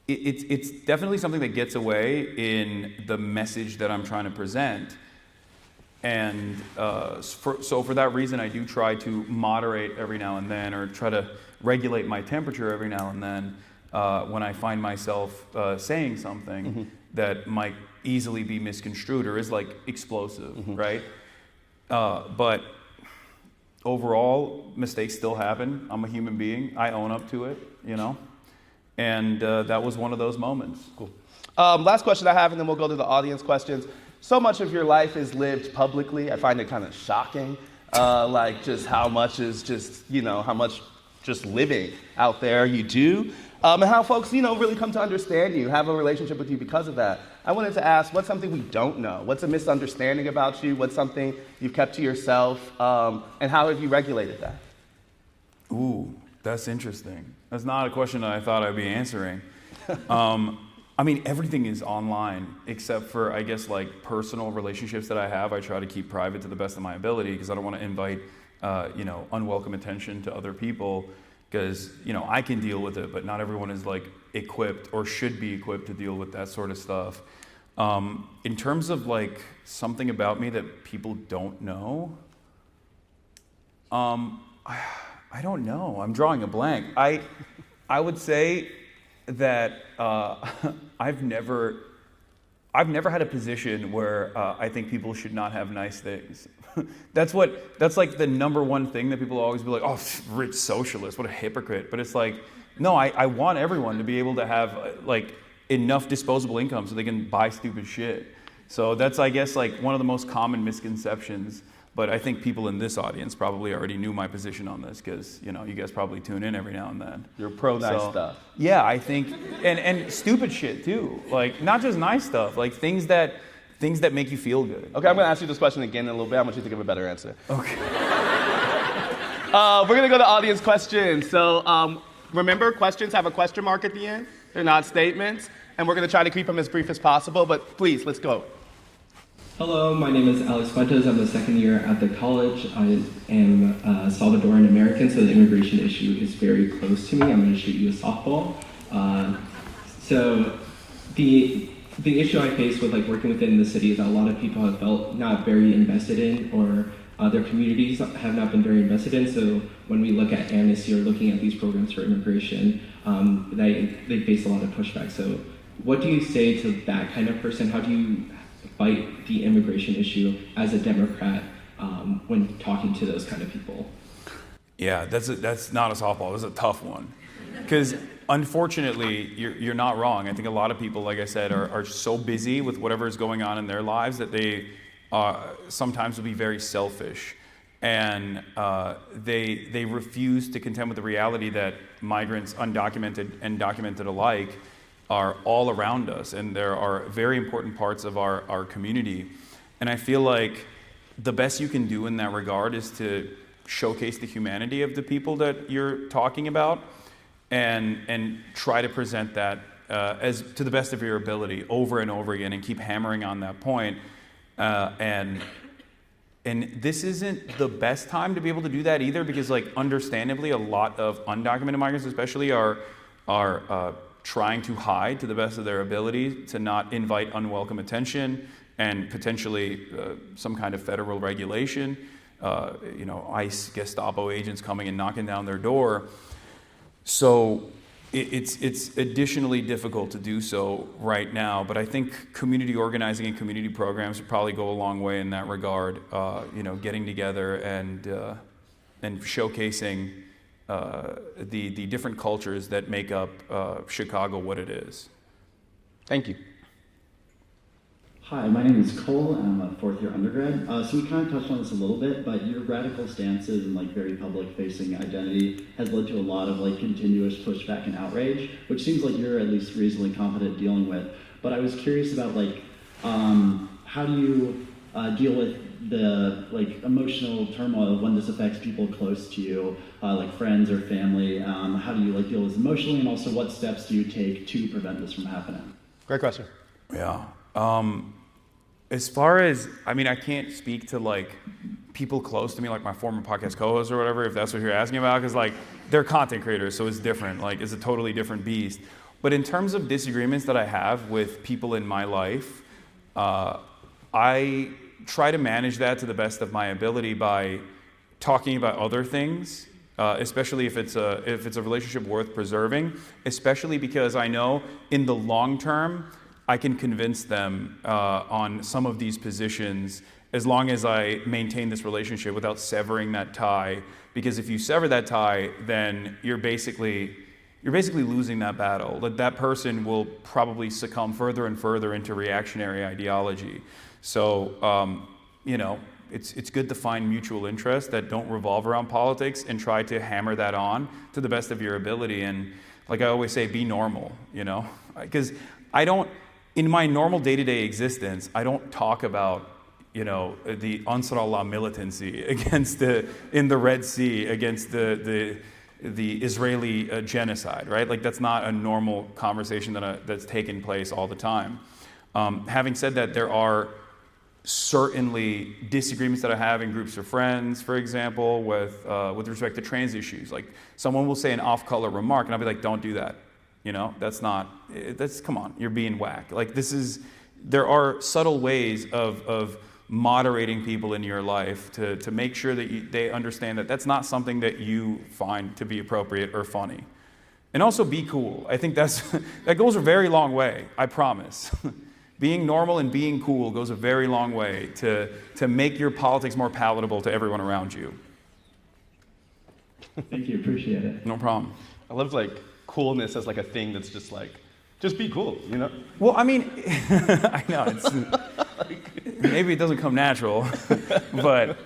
it's definitely something that gets away in the message that I'm trying to present. And so for that reason, I do try to moderate every now and then, or try to regulate my temperature every now and then when I find myself saying something that might easily be misconstrued or is explosive, right? But overall, mistakes still happen. I'm a human being. I own up to it, And that was one of those moments. Cool. Last question I have, and then we'll go to the audience questions. So much of your life is lived publicly. I find it kind of shocking, just how much is how much just living out there you do, and how folks, really come to understand you, have a relationship with you because of that. I wanted to ask, what's something we don't know? What's a misunderstanding about you? What's something you've kept to yourself? And how have you regulated that? Ooh, that's interesting. That's not a question that I thought I'd be answering. Everything is online except for, I guess, personal relationships that I have. I try to keep private to the best of my ability because I don't want to invite, unwelcome attention to other people, because, I can deal with it, but not everyone is equipped or should be equipped to deal with that sort of stuff. In terms of something about me that people don't know, I don't know. I'm drawing a blank. I would say that I've never had a position where I think people should not have nice things. That's the number one thing that people always be like, oh, rich socialist, what a hypocrite. But it's no, I want everyone to be able to have enough disposable income so they can buy stupid shit. So that's, I guess, one of the most common misconceptions. But I think people in this audience probably already knew my position on this because, you guys probably tune in every now and then. You're pro nice stuff. Yeah, I think, and stupid shit too. Not just nice stuff, things that make you feel good. Okay, I'm going to ask you this question again in a little bit. I want you to think of a better answer. Okay. We're going to go to audience questions. So remember, questions have a question mark at the end. They're not statements. and we're going to try to keep them as brief as possible, but please, let's go. Hello, my name is Alex Fuentes. I'm a second year at the college. I am Salvadoran American, so the immigration issue is very close to me. I'm going to shoot you a softball. So the issue I face with working within the city is that a lot of people have felt not very invested in, or their communities have not been very invested in. So when we look at amnesty or looking at these programs for immigration, they face a lot of pushback. So what do you say to that kind of person? How do you fight the immigration issue as a Democrat when talking to those kind of people? Yeah, that's not a softball. That's a tough one. Because unfortunately, you're not wrong. I think a lot of people, like I said, are so busy with whatever is going on in their lives that they sometimes will be very selfish. And they refuse to contend with the reality that migrants, undocumented and documented alike, are all around us, and there are very important parts of our community. And I feel like the best you can do in that regard is to showcase the humanity of the people that you're talking about, and try to present that as to the best of your ability over and over again, and keep hammering on that point. And this isn't the best time to be able to do that either, because understandably, a lot of undocumented migrants especially are trying to hide to the best of their ability to not invite unwelcome attention and potentially some kind of federal regulation, ICE, Gestapo agents coming and knocking down their door. So it's additionally difficult to do so right now, but I think community organizing and community programs would probably go a long way in that regard. Getting together and showcasing the different cultures that make up Chicago what it is. Thank you. Hi, my name is Cole, and I'm a fourth-year undergrad. So we kind of touched on this a little bit, but your radical stances and very public-facing identity has led to a lot of continuous pushback and outrage, which seems like you're at least reasonably competent dealing with. But I was curious about how do you deal with the emotional turmoil when this affects people close to you, like friends or family? How do you deal with this emotionally, and also what steps do you take to prevent this from happening? Great question. Yeah. As far as, I can't speak to people close to me, like my former podcast co-host or whatever, if that's what you're asking about, because they're content creators, so it's different. It's a totally different beast. But in terms of disagreements that I have with people in my life, I try to manage that to the best of my ability by talking about other things, especially if it's a relationship worth preserving, especially because I know in the long term, I can convince them on some of these positions as long as I maintain this relationship without severing that tie. Because if you sever that tie, then you're basically losing that battle. That person will probably succumb further and further into reactionary ideology. So, it's good to find mutual interests that don't revolve around politics and try to hammer that on to the best of your ability. And like I always say, be normal, because in my normal day-to-day existence, I don't talk about, the Ansar Allah militancy in the Red Sea against the Israeli genocide, right? That's not a normal conversation that's taking place all the time. Having said that, there are certainly disagreements that I have in groups of friends, for example, with respect to trans issues. Someone will say an off-color remark, and I'll be like, don't do that. Come on, you're being whack. There are subtle ways of moderating people in your life to make sure that they understand that that's not something that you find to be appropriate or funny. And also be cool. I think that goes a very long way, I promise. Being normal and being cool goes a very long way to make your politics more palatable to everyone around you. Thank you, appreciate it. No problem. I love coolness as a thing that's just be cool, Well, I know maybe it doesn't come natural, but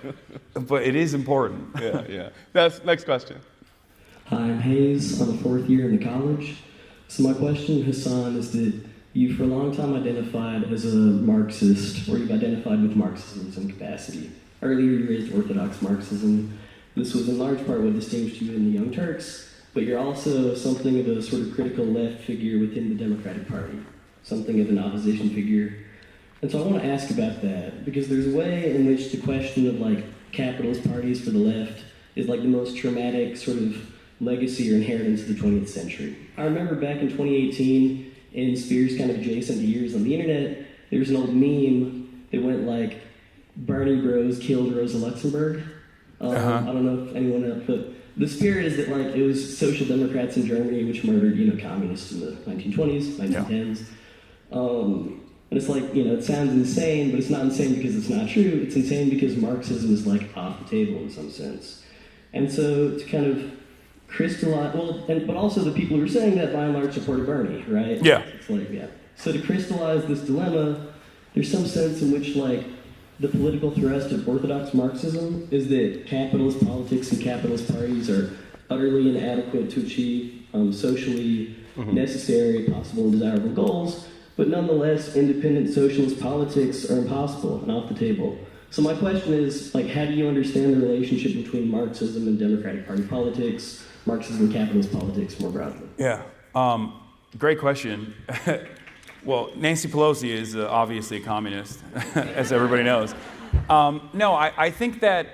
it is important. Yeah. That's next question. Hi, I'm Hayes. I'm a fourth year in the college. So my question, Hasan, is that you for a long time identified as a Marxist, or you've identified with Marxism in some capacity. Earlier you raised Orthodox Marxism. This was in large part what distinguished you in the Young Turks, but you're also something of a sort of critical left figure within the Democratic Party. something of an opposition figure. And so I want to ask about that, because there's a way in which the question of like capitalist parties for the left is like the most traumatic sort of legacy or inheritance of the 20th century. I remember back in 2018, in Spears' kind of adjacent years on the internet, there was an old meme that went like, Bernie bros killed Rosa Luxemburg. I don't know if anyone else, but the spirit is that like it was social democrats in Germany which murdered, communists in the 1920s, 1910s. And it's like, it sounds insane, but it's not insane because it's not true. It's insane because Marxism is like off the table in some sense. And so to kind of crystallize, but also the people who are saying that by and large supported Bernie, right? Yeah. It's like, yeah. So to crystallize this dilemma, there's some sense in which like the political thrust of orthodox Marxism is that capitalist politics and capitalist parties are utterly inadequate to achieve socially necessary, possible, and desirable goals, but nonetheless, independent socialist politics are impossible and off the table. So my question is, like, how do you understand the relationship between Marxism and Democratic Party politics, Marxism and capitalist politics more broadly? Yeah, great question. Well, Nancy Pelosi is obviously a communist, as everybody knows. No, I think that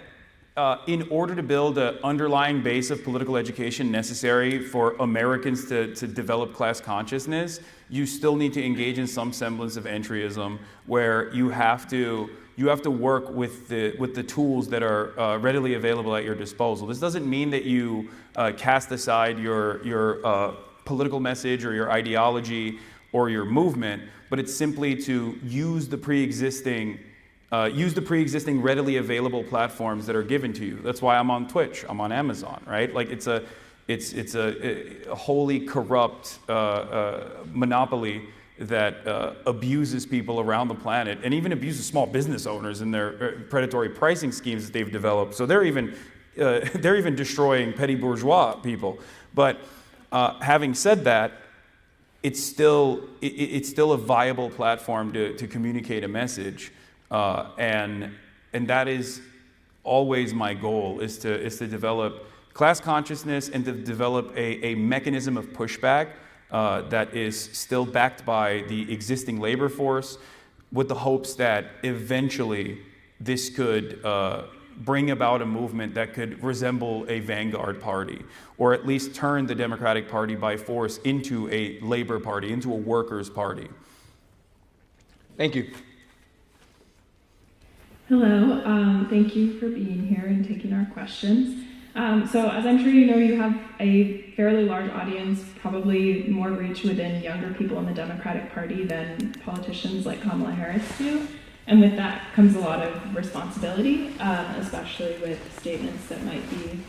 in order to build an underlying base of political education necessary for Americans to develop class consciousness, you still need to engage in some semblance of entryism, where you have to work with the tools that are readily available at your disposal. This doesn't mean that you cast aside your political message or your ideology or your movement, but it's simply to use the pre-existing readily available platforms that are given to you. That's why I'm on Twitch, I'm on Amazon, right? Like it's a wholly corrupt monopoly that abuses people around the planet, and even abuses small business owners in their predatory pricing schemes that they've developed. So they're even destroying petty bourgeois people. But having said that, it's still a viable platform to communicate a message, and that is always my goal, is to develop class consciousness and to develop a mechanism of pushback that is still backed by the existing labor force, with the hopes that eventually this could bring about a movement that could resemble a vanguard party, or at least turn the Democratic Party by force into a labor party, into a workers' party. Thank you. Hello, thank you for being here and taking our questions. So as I'm sure you know, you have a fairly large audience, probably more reach within younger people in the Democratic Party than politicians like Kamala Harris do. And with that comes a lot of responsibility, especially with statements that might be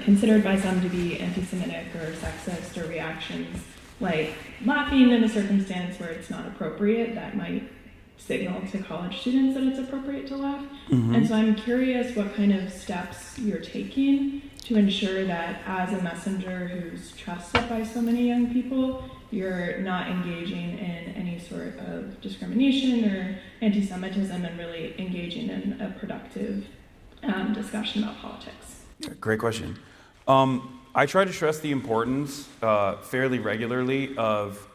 considered by some to be anti-Semitic or sexist, or reactions like laughing in a circumstance where it's not appropriate that might signal to college students that it's appropriate to laugh. And so I'm curious what kind of steps you're taking to ensure that as a messenger who's trusted by so many young people, you're not engaging in any sort of discrimination or anti-Semitism, and really engaging in a productive discussion about politics. Great question. I try to stress the importance fairly regularly of,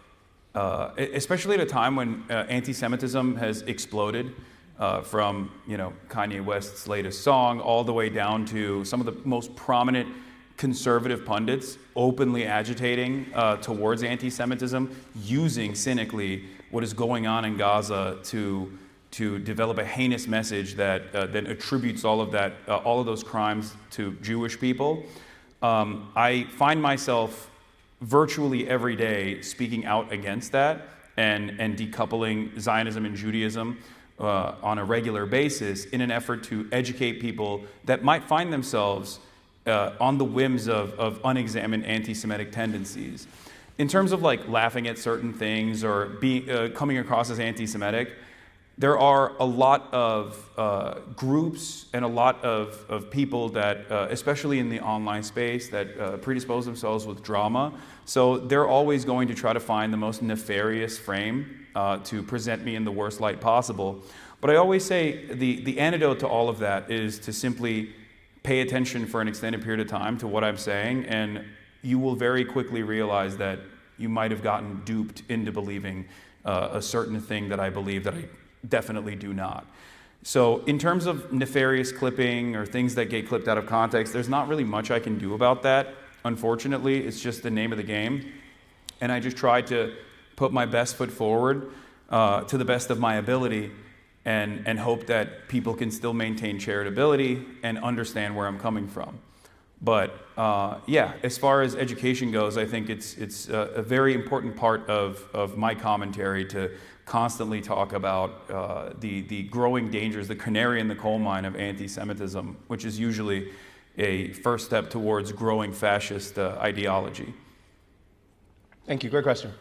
especially at a time when anti-Semitism has exploded, from Kanye West's latest song all the way down to some of the most prominent conservative pundits openly agitating towards anti-Semitism, using cynically what is going on in Gaza to develop a heinous message that then attributes all of those crimes to Jewish people. I find myself virtually every day speaking out against that and decoupling Zionism and Judaism on a regular basis, in an effort to educate people that might find themselves on the whims of unexamined anti-Semitic tendencies. In terms of like laughing at certain things or coming across as anti-Semitic, there are a lot of groups and a lot of people that, especially in the online space, that predispose themselves with drama. So they're always going to try to find the most nefarious frame to present me in the worst light possible. But I always say the antidote to all of that is to simply pay attention for an extended period of time to what I'm saying, and you will very quickly realize that you might have gotten duped into believing a certain thing that I believe that I definitely do not. So in terms of nefarious clipping or things that get clipped out of context, there's not really much I can do about that. Unfortunately, it's just the name of the game. And I just try to put my best foot forward to the best of my ability and hope that people can still maintain charitability and understand where I'm coming from. But yeah, as far as education goes, I think it's a very important part of my commentary to constantly talk about the growing dangers, the canary in the coal mine of anti-Semitism, which is usually a first step towards growing fascist ideology. Thank you. Great question.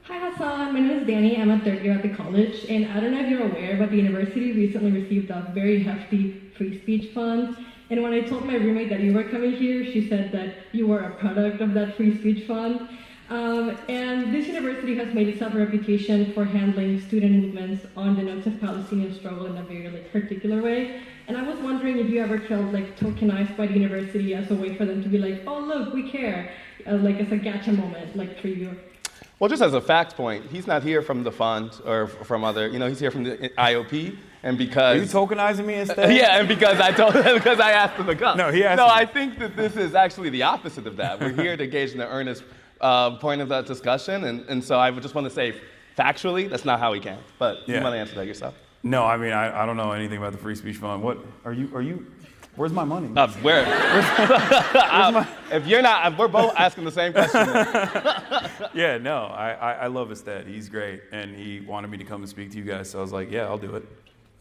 Hi Hasan, my name is Danny. I'm a third year at the college, and I don't know if you're aware, but the university recently received a very hefty free speech fund. And when I told my roommate that you were coming here, she said that you were a product of that free speech fund. And this university has made itself a reputation for handling student movements on the notes of Palestinian struggle in a very particular way. And I was wondering if you ever felt tokenized by the university as a way for them to be like, oh look, we care, as a gotcha moment, for you. Well, just as a fact point, he's not here from the fund or from other, he's here from the IOP. And because... Are you tokenizing me instead? Yeah, and because I asked him to come. No, he asked me. I think that this is actually the opposite of that. We're here to engage in the earnest point of that discussion. And so I would just want to say, factually, that's not how we can. But you want to answer that yourself. No, I mean, I don't know anything about the free speech fund. What, are you, where's my money? Where? If you're not, we're both asking the same question. Yeah, no, I love Ested. He's great. And he wanted me to come and speak to you guys. So I was like, yeah, I'll do it.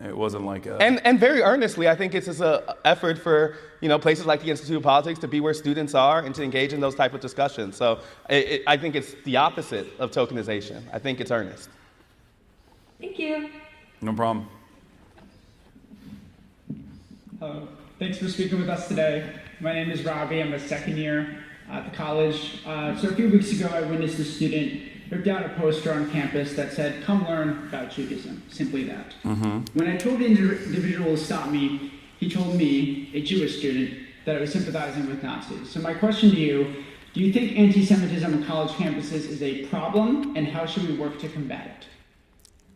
It wasn't like a... And very earnestly, I think it's just an effort for places like the Institute of Politics to be where students are and to engage in those type of discussions. So I think it's the opposite of tokenization. I think it's earnest. Thank you. No problem. Hello. Thanks for speaking with us today. My name is Robbie. I'm a second year at the college. So a few weeks ago, I witnessed a student rip down a poster on campus that said, "Come learn about Judaism," simply that. Mm-hmm. When I told the individual to stop me, he told me, a Jewish student, that I was sympathizing with Nazis. So my question to you, do you think anti-Semitism on college campuses is a problem, and how should we work to combat it?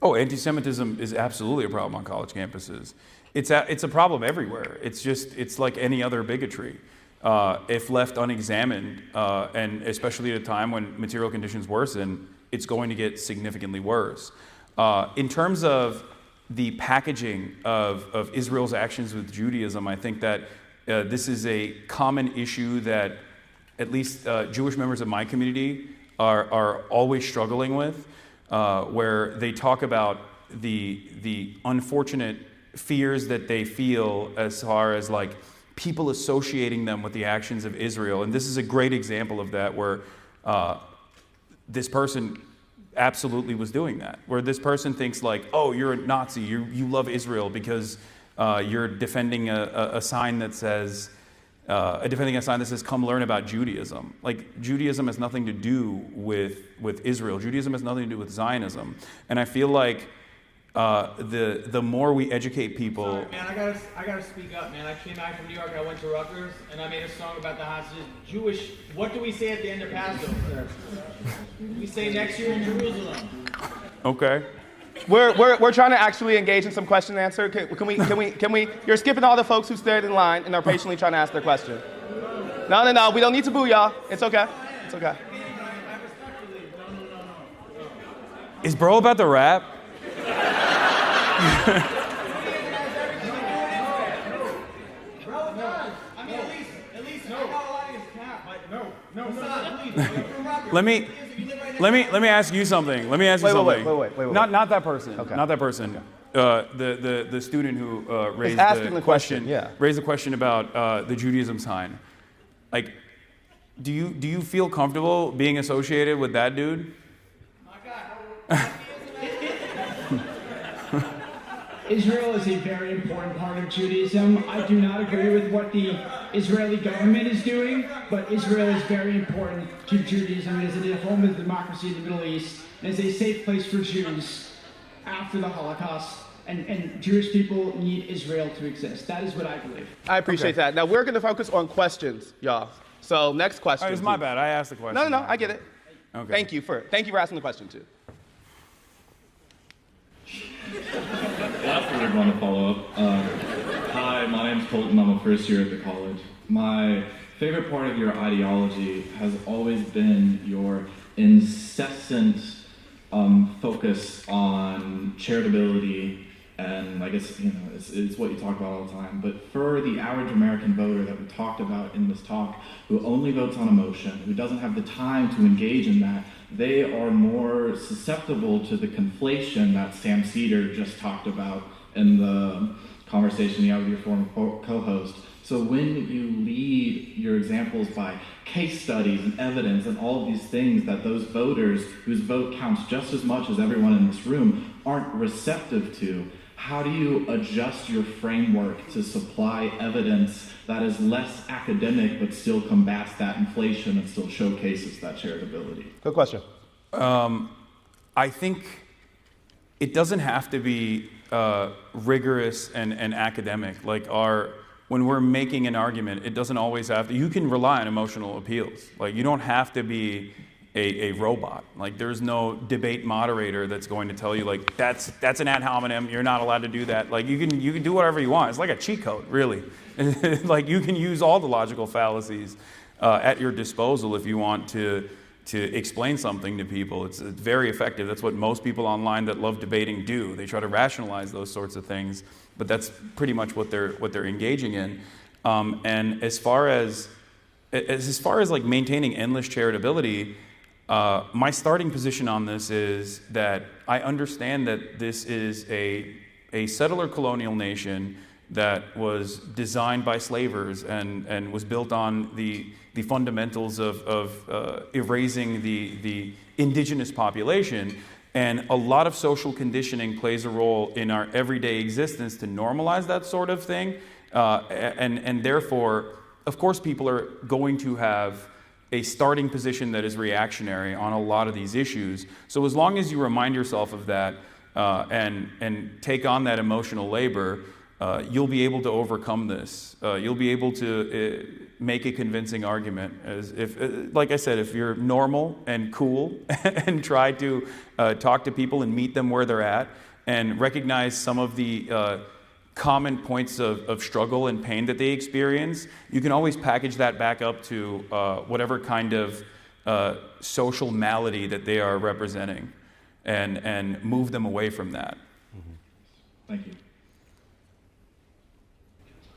Oh, anti-Semitism is absolutely a problem on college campuses. It's a problem everywhere. It's like any other bigotry. If left unexamined, and especially at a time when material conditions worsen, it's going to get significantly worse. In terms of the packaging of Israel's actions with Judaism, I think that this is a common issue that at least Jewish members of my community are always struggling with, where they talk about the unfortunate fears that they feel as far as people associating them with the actions of Israel. And this is a great example of that, where this person absolutely was doing that, where this person thinks oh, you're a Nazi, you love Israel because you're defending a sign that says, "Come learn about Judaism." Judaism has nothing to do with Israel. Judaism has nothing to do with Zionism. And I feel like the more we educate people... Sorry, man, I gotta speak up, man. I came back from New York, I went to Rutgers, and I made a song about the hostages. Jewish, what do we say at the end of Passover? We say next year in Jerusalem. Okay. We're trying to actually engage in some question and answer. Can we, you're skipping all the folks who stayed in line and are patiently trying to ask their question. No, we don't need to boo y'all. It's okay. It's okay. Is bro about to rap? Let me ask you something. Let me ask you something. Wait. Not that person. Okay. Not that person. The student who raised the question. Yeah. Raised the question about the Judaism sign. Do you feel comfortable being associated with that dude? Israel is a very important part of Judaism. I do not agree with what the Israeli government is doing, but Israel is very important to Judaism as a home of democracy in the Middle East, and as a safe place for Jews after the Holocaust. And Jewish people need Israel to exist. That is what I believe. I appreciate that. Now we're going to focus on questions, y'all. So next question. It's my bad. I asked the question. No, I get it. Okay. Thank you for asking the question too. did want to follow up. Hi, my name's Colton. I'm a first year at the college. My favorite part of your ideology has always been your incessant focus on charitability, and I guess, you know, it's what you talk about all the time. But for the average American voter that we talked about in this talk, who only votes on emotion, who doesn't have the time to engage in that, they are more susceptible to the conflation that Sam Cedar just talked about in the conversation you had with your former co-host. So when you lead your examples by case studies and evidence and all of these things that those voters whose vote counts just as much as everyone in this room aren't receptive to, how do you adjust your framework to supply evidence that is less academic but still combats that inflation and still showcases that charitability? Good question. I think it doesn't have to be rigorous and academic. Like when we're making an argument, it doesn't always have to. You can rely on emotional appeals. Like, you don't have to be a robot. Like, there's no debate moderator that's going to tell you, like, that's an ad hominem, you're not allowed to do that. Like, you can do whatever you want. It's like a cheat code, really. Like, you can use all the logical fallacies at your disposal if you want to explain something to people. It's very effective. That's what most people online that love debating do. They try to rationalize those sorts of things, but that's pretty much what they're engaging in. And as far as like maintaining endless charitability, my starting position on this is that I understand that this is a settler colonial nation that was designed by slavers and was built on the fundamentals of erasing the indigenous population. And a lot of social conditioning plays a role in our everyday existence to normalize that sort of thing. And therefore, of course, people are going to have a starting position that is reactionary on a lot of these issues. So as long as you remind yourself of that and take on that emotional labor, you'll be able to overcome this. You'll be able to make a convincing argument. As if, like I said, if you're normal and cool and try to talk to people and meet them where they're at and recognize some of the common points of struggle and pain that they experience, you can always package that back up to whatever kind of social malady that they are representing and move them away from that. Thank you.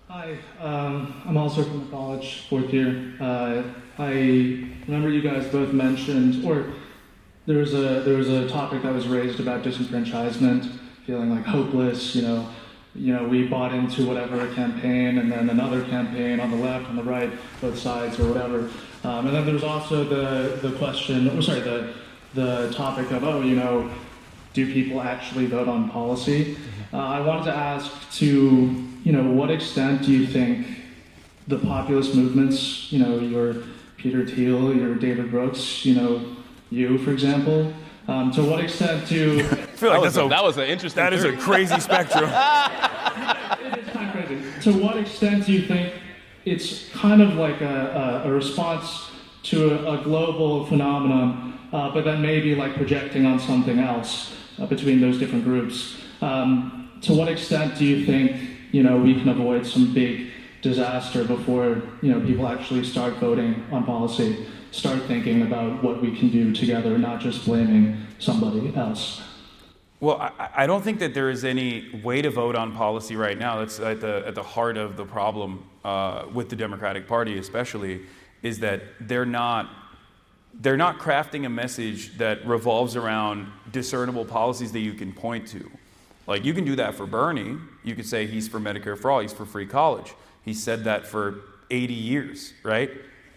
Hi, I'm also from the college, fourth year. I remember you guys both mentioned, or there was a topic that was raised about disenfranchisement, feeling like hopeless. You know, we bought into whatever campaign, and then another campaign on the left, on the right, both sides or whatever. And then there was also the question, the topic of, do people actually vote on policy? I wanted to ask to, what extent do you think the populist movements, your Peter Thiel, your David Brooks, you, for example, to what extent do... I feel like that was an interesting That theory. is a crazy spectrum. It is kind of crazy. To what extent do you think it's kind of like a response to a global phenomenon, but then maybe like projecting on something else between those different groups? To what extent do you think, we can avoid some big disaster before, people actually start voting on policy, start thinking about what we can do together, not just blaming somebody else? Well, I don't think that there is any way to vote on policy right now. That's at the heart of the problem with the Democratic Party, especially, is that they're not crafting a message that revolves around discernible policies that you can point to. Like, you can do that for Bernie. You could say he's for Medicare for all, he's for free college. He said that for 80 years, right?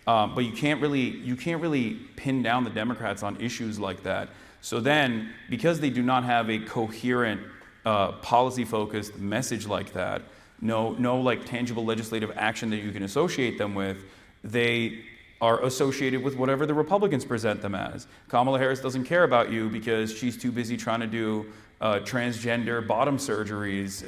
But you can't really pin down the Democrats on issues like that. So then, because they do not have a coherent, policy-focused message like that, no like tangible legislative action that you can associate them with, they are associated with whatever the Republicans present them as. Kamala Harris doesn't care about you because she's too busy trying to do transgender bottom surgeries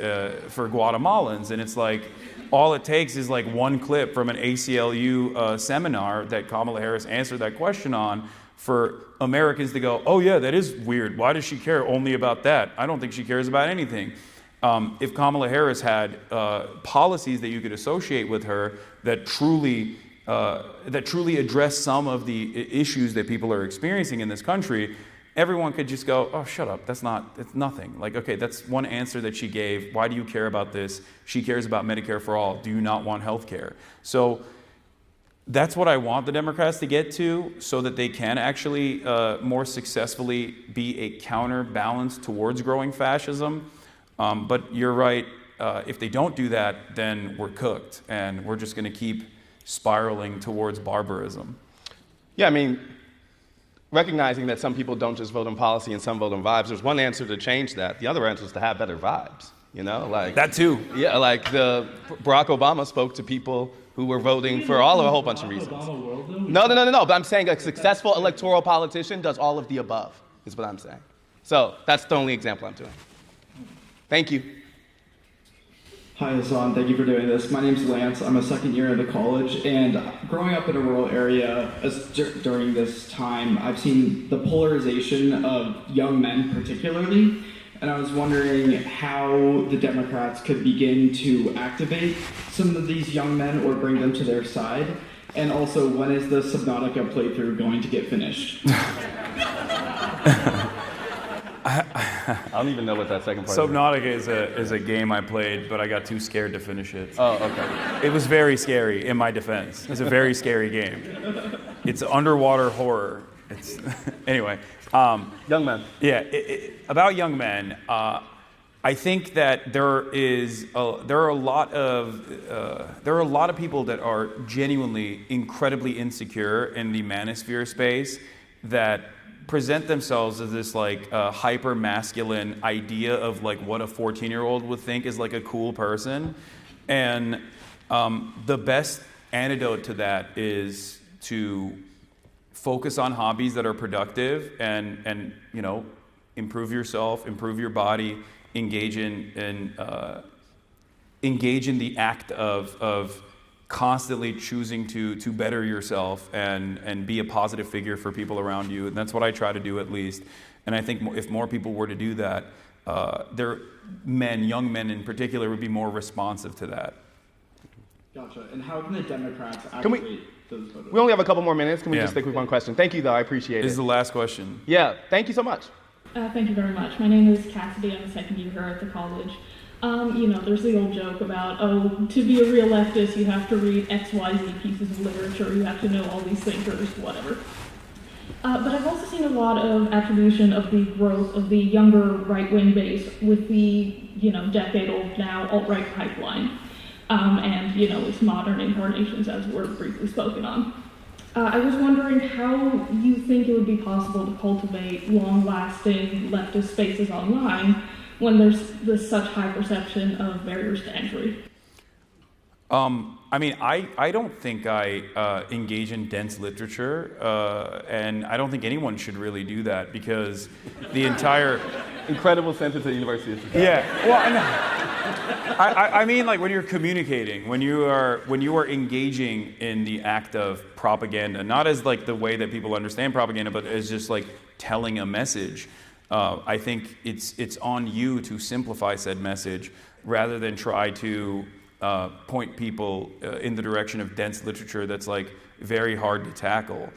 for Guatemalans, and it's like, all it takes is like one clip from an ACLU seminar that Kamala Harris answered that question on for Americans to go, oh yeah, that is weird. Why does she care only about that? I don't think she cares about anything. if Kamala Harris had policies that you could associate with her that truly address some of the issues that people are experiencing in this country, everyone could just go, oh, shut up, it's nothing. Like, okay, that's one answer that she gave. Why do you care about this? She cares about Medicare for all. Do you not want health care? So that's what I want the Democrats to get to, so that they can actually more successfully be a counterbalance towards growing fascism. But you're right, if they don't do that, then we're cooked, and we're just going to keep spiraling towards barbarism. Yeah, I mean, recognizing that some people don't just vote on policy and some vote on vibes, there's one answer to change that. The other answer is to have better vibes, you know? Like that too. Yeah, like Barack Obama spoke to people who were voting for a whole bunch of reasons. No, but I'm saying a successful electoral politician does all of the above, is what I'm saying. So that's the only example I'm doing. Thank you. Hi, Hasan. Thank you for doing this. My name's Lance. I'm a second year at the college, and growing up in a rural area during this time, I've seen the polarization of young men particularly, and I was wondering how the Democrats could begin to activate some of these young men or bring them to their side, and also when is the Subnautica playthrough going to get finished? I don't even know what that second part Subnautica is a game I played, but I got too scared to finish it. Oh, okay. It was very scary, in my defense. It's a very scary game. It's underwater horror. Anyway. Young men. Yeah, about young men, I think that there are a lot of people that are genuinely incredibly insecure in the manosphere space that present themselves as this like hyper masculine idea of like what a 14-year-old would think is like a cool person, and the best antidote to that is to focus on hobbies that are productive and you know, improve yourself, improve your body, engage in the act of constantly choosing to better yourself and be a positive figure for people around you. And that's what I try to do, at least. And I think if more people were to do that, young men in particular, would be more responsive to that. Gotcha. And how can the Democrats activate those voters? We only have a couple more minutes. Can we just stick with one question? Thank you, though. I appreciate it. This is the last question. Yeah. Thank you so much. Thank you very much. My name is Cassidy. I'm a second year here at the college. You know, there's the old joke about, oh, to be a real leftist, you have to read XYZ pieces of literature, you have to know all these thinkers, whatever. But I've also seen a lot of attribution of the growth of the younger right-wing base with the, you know, decade-old now alt-right pipeline, and, you know, its modern incarnations, as were briefly spoken on. I was wondering how you think it would be possible to cultivate long-lasting leftist spaces online when there's such high perception of barriers to entry? I mean, I don't think I engage in dense literature, and I don't think anyone should really do that, because the entire... Incredible sentence at the University of Chicago. Yeah, well, I mean, like, when you're communicating, when you are engaging in the act of propaganda, not as like the way that people understand propaganda, but as just like telling a message. I think it's on you to simplify said message rather than try to point people in the direction of dense literature that's like very hard to tackle.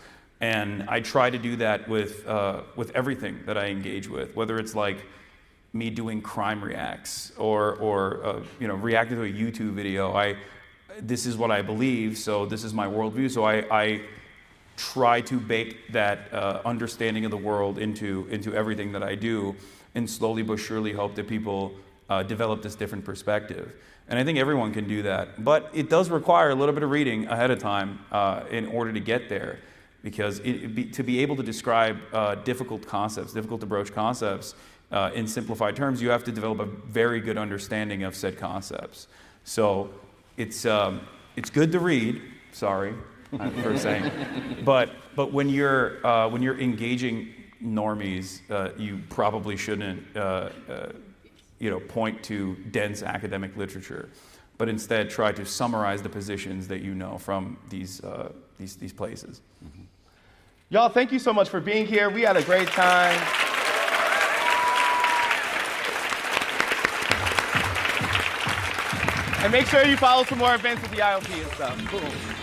And I try to do that with everything that I engage with, whether it's like me doing crime reacts or you know, reacting to a YouTube video. This is what I believe, so this is my worldview. So I try to bake that understanding of the world into everything that I do, and slowly but surely hope that people develop this different perspective. And I think everyone can do that, but it does require a little bit of reading ahead of time in order to get there, because to be able to describe difficult to broach concepts in simplified terms, you have to develop a very good understanding of said concepts. So it's good to read. Sorry. For saying, but when you're engaging normies, you probably shouldn't you know, point to dense academic literature, but instead try to summarize the positions that you know from these places. Mm-hmm. Y'all, thank you so much for being here. We had a great time. And make sure you follow some more events at the IOP and stuff. Cool.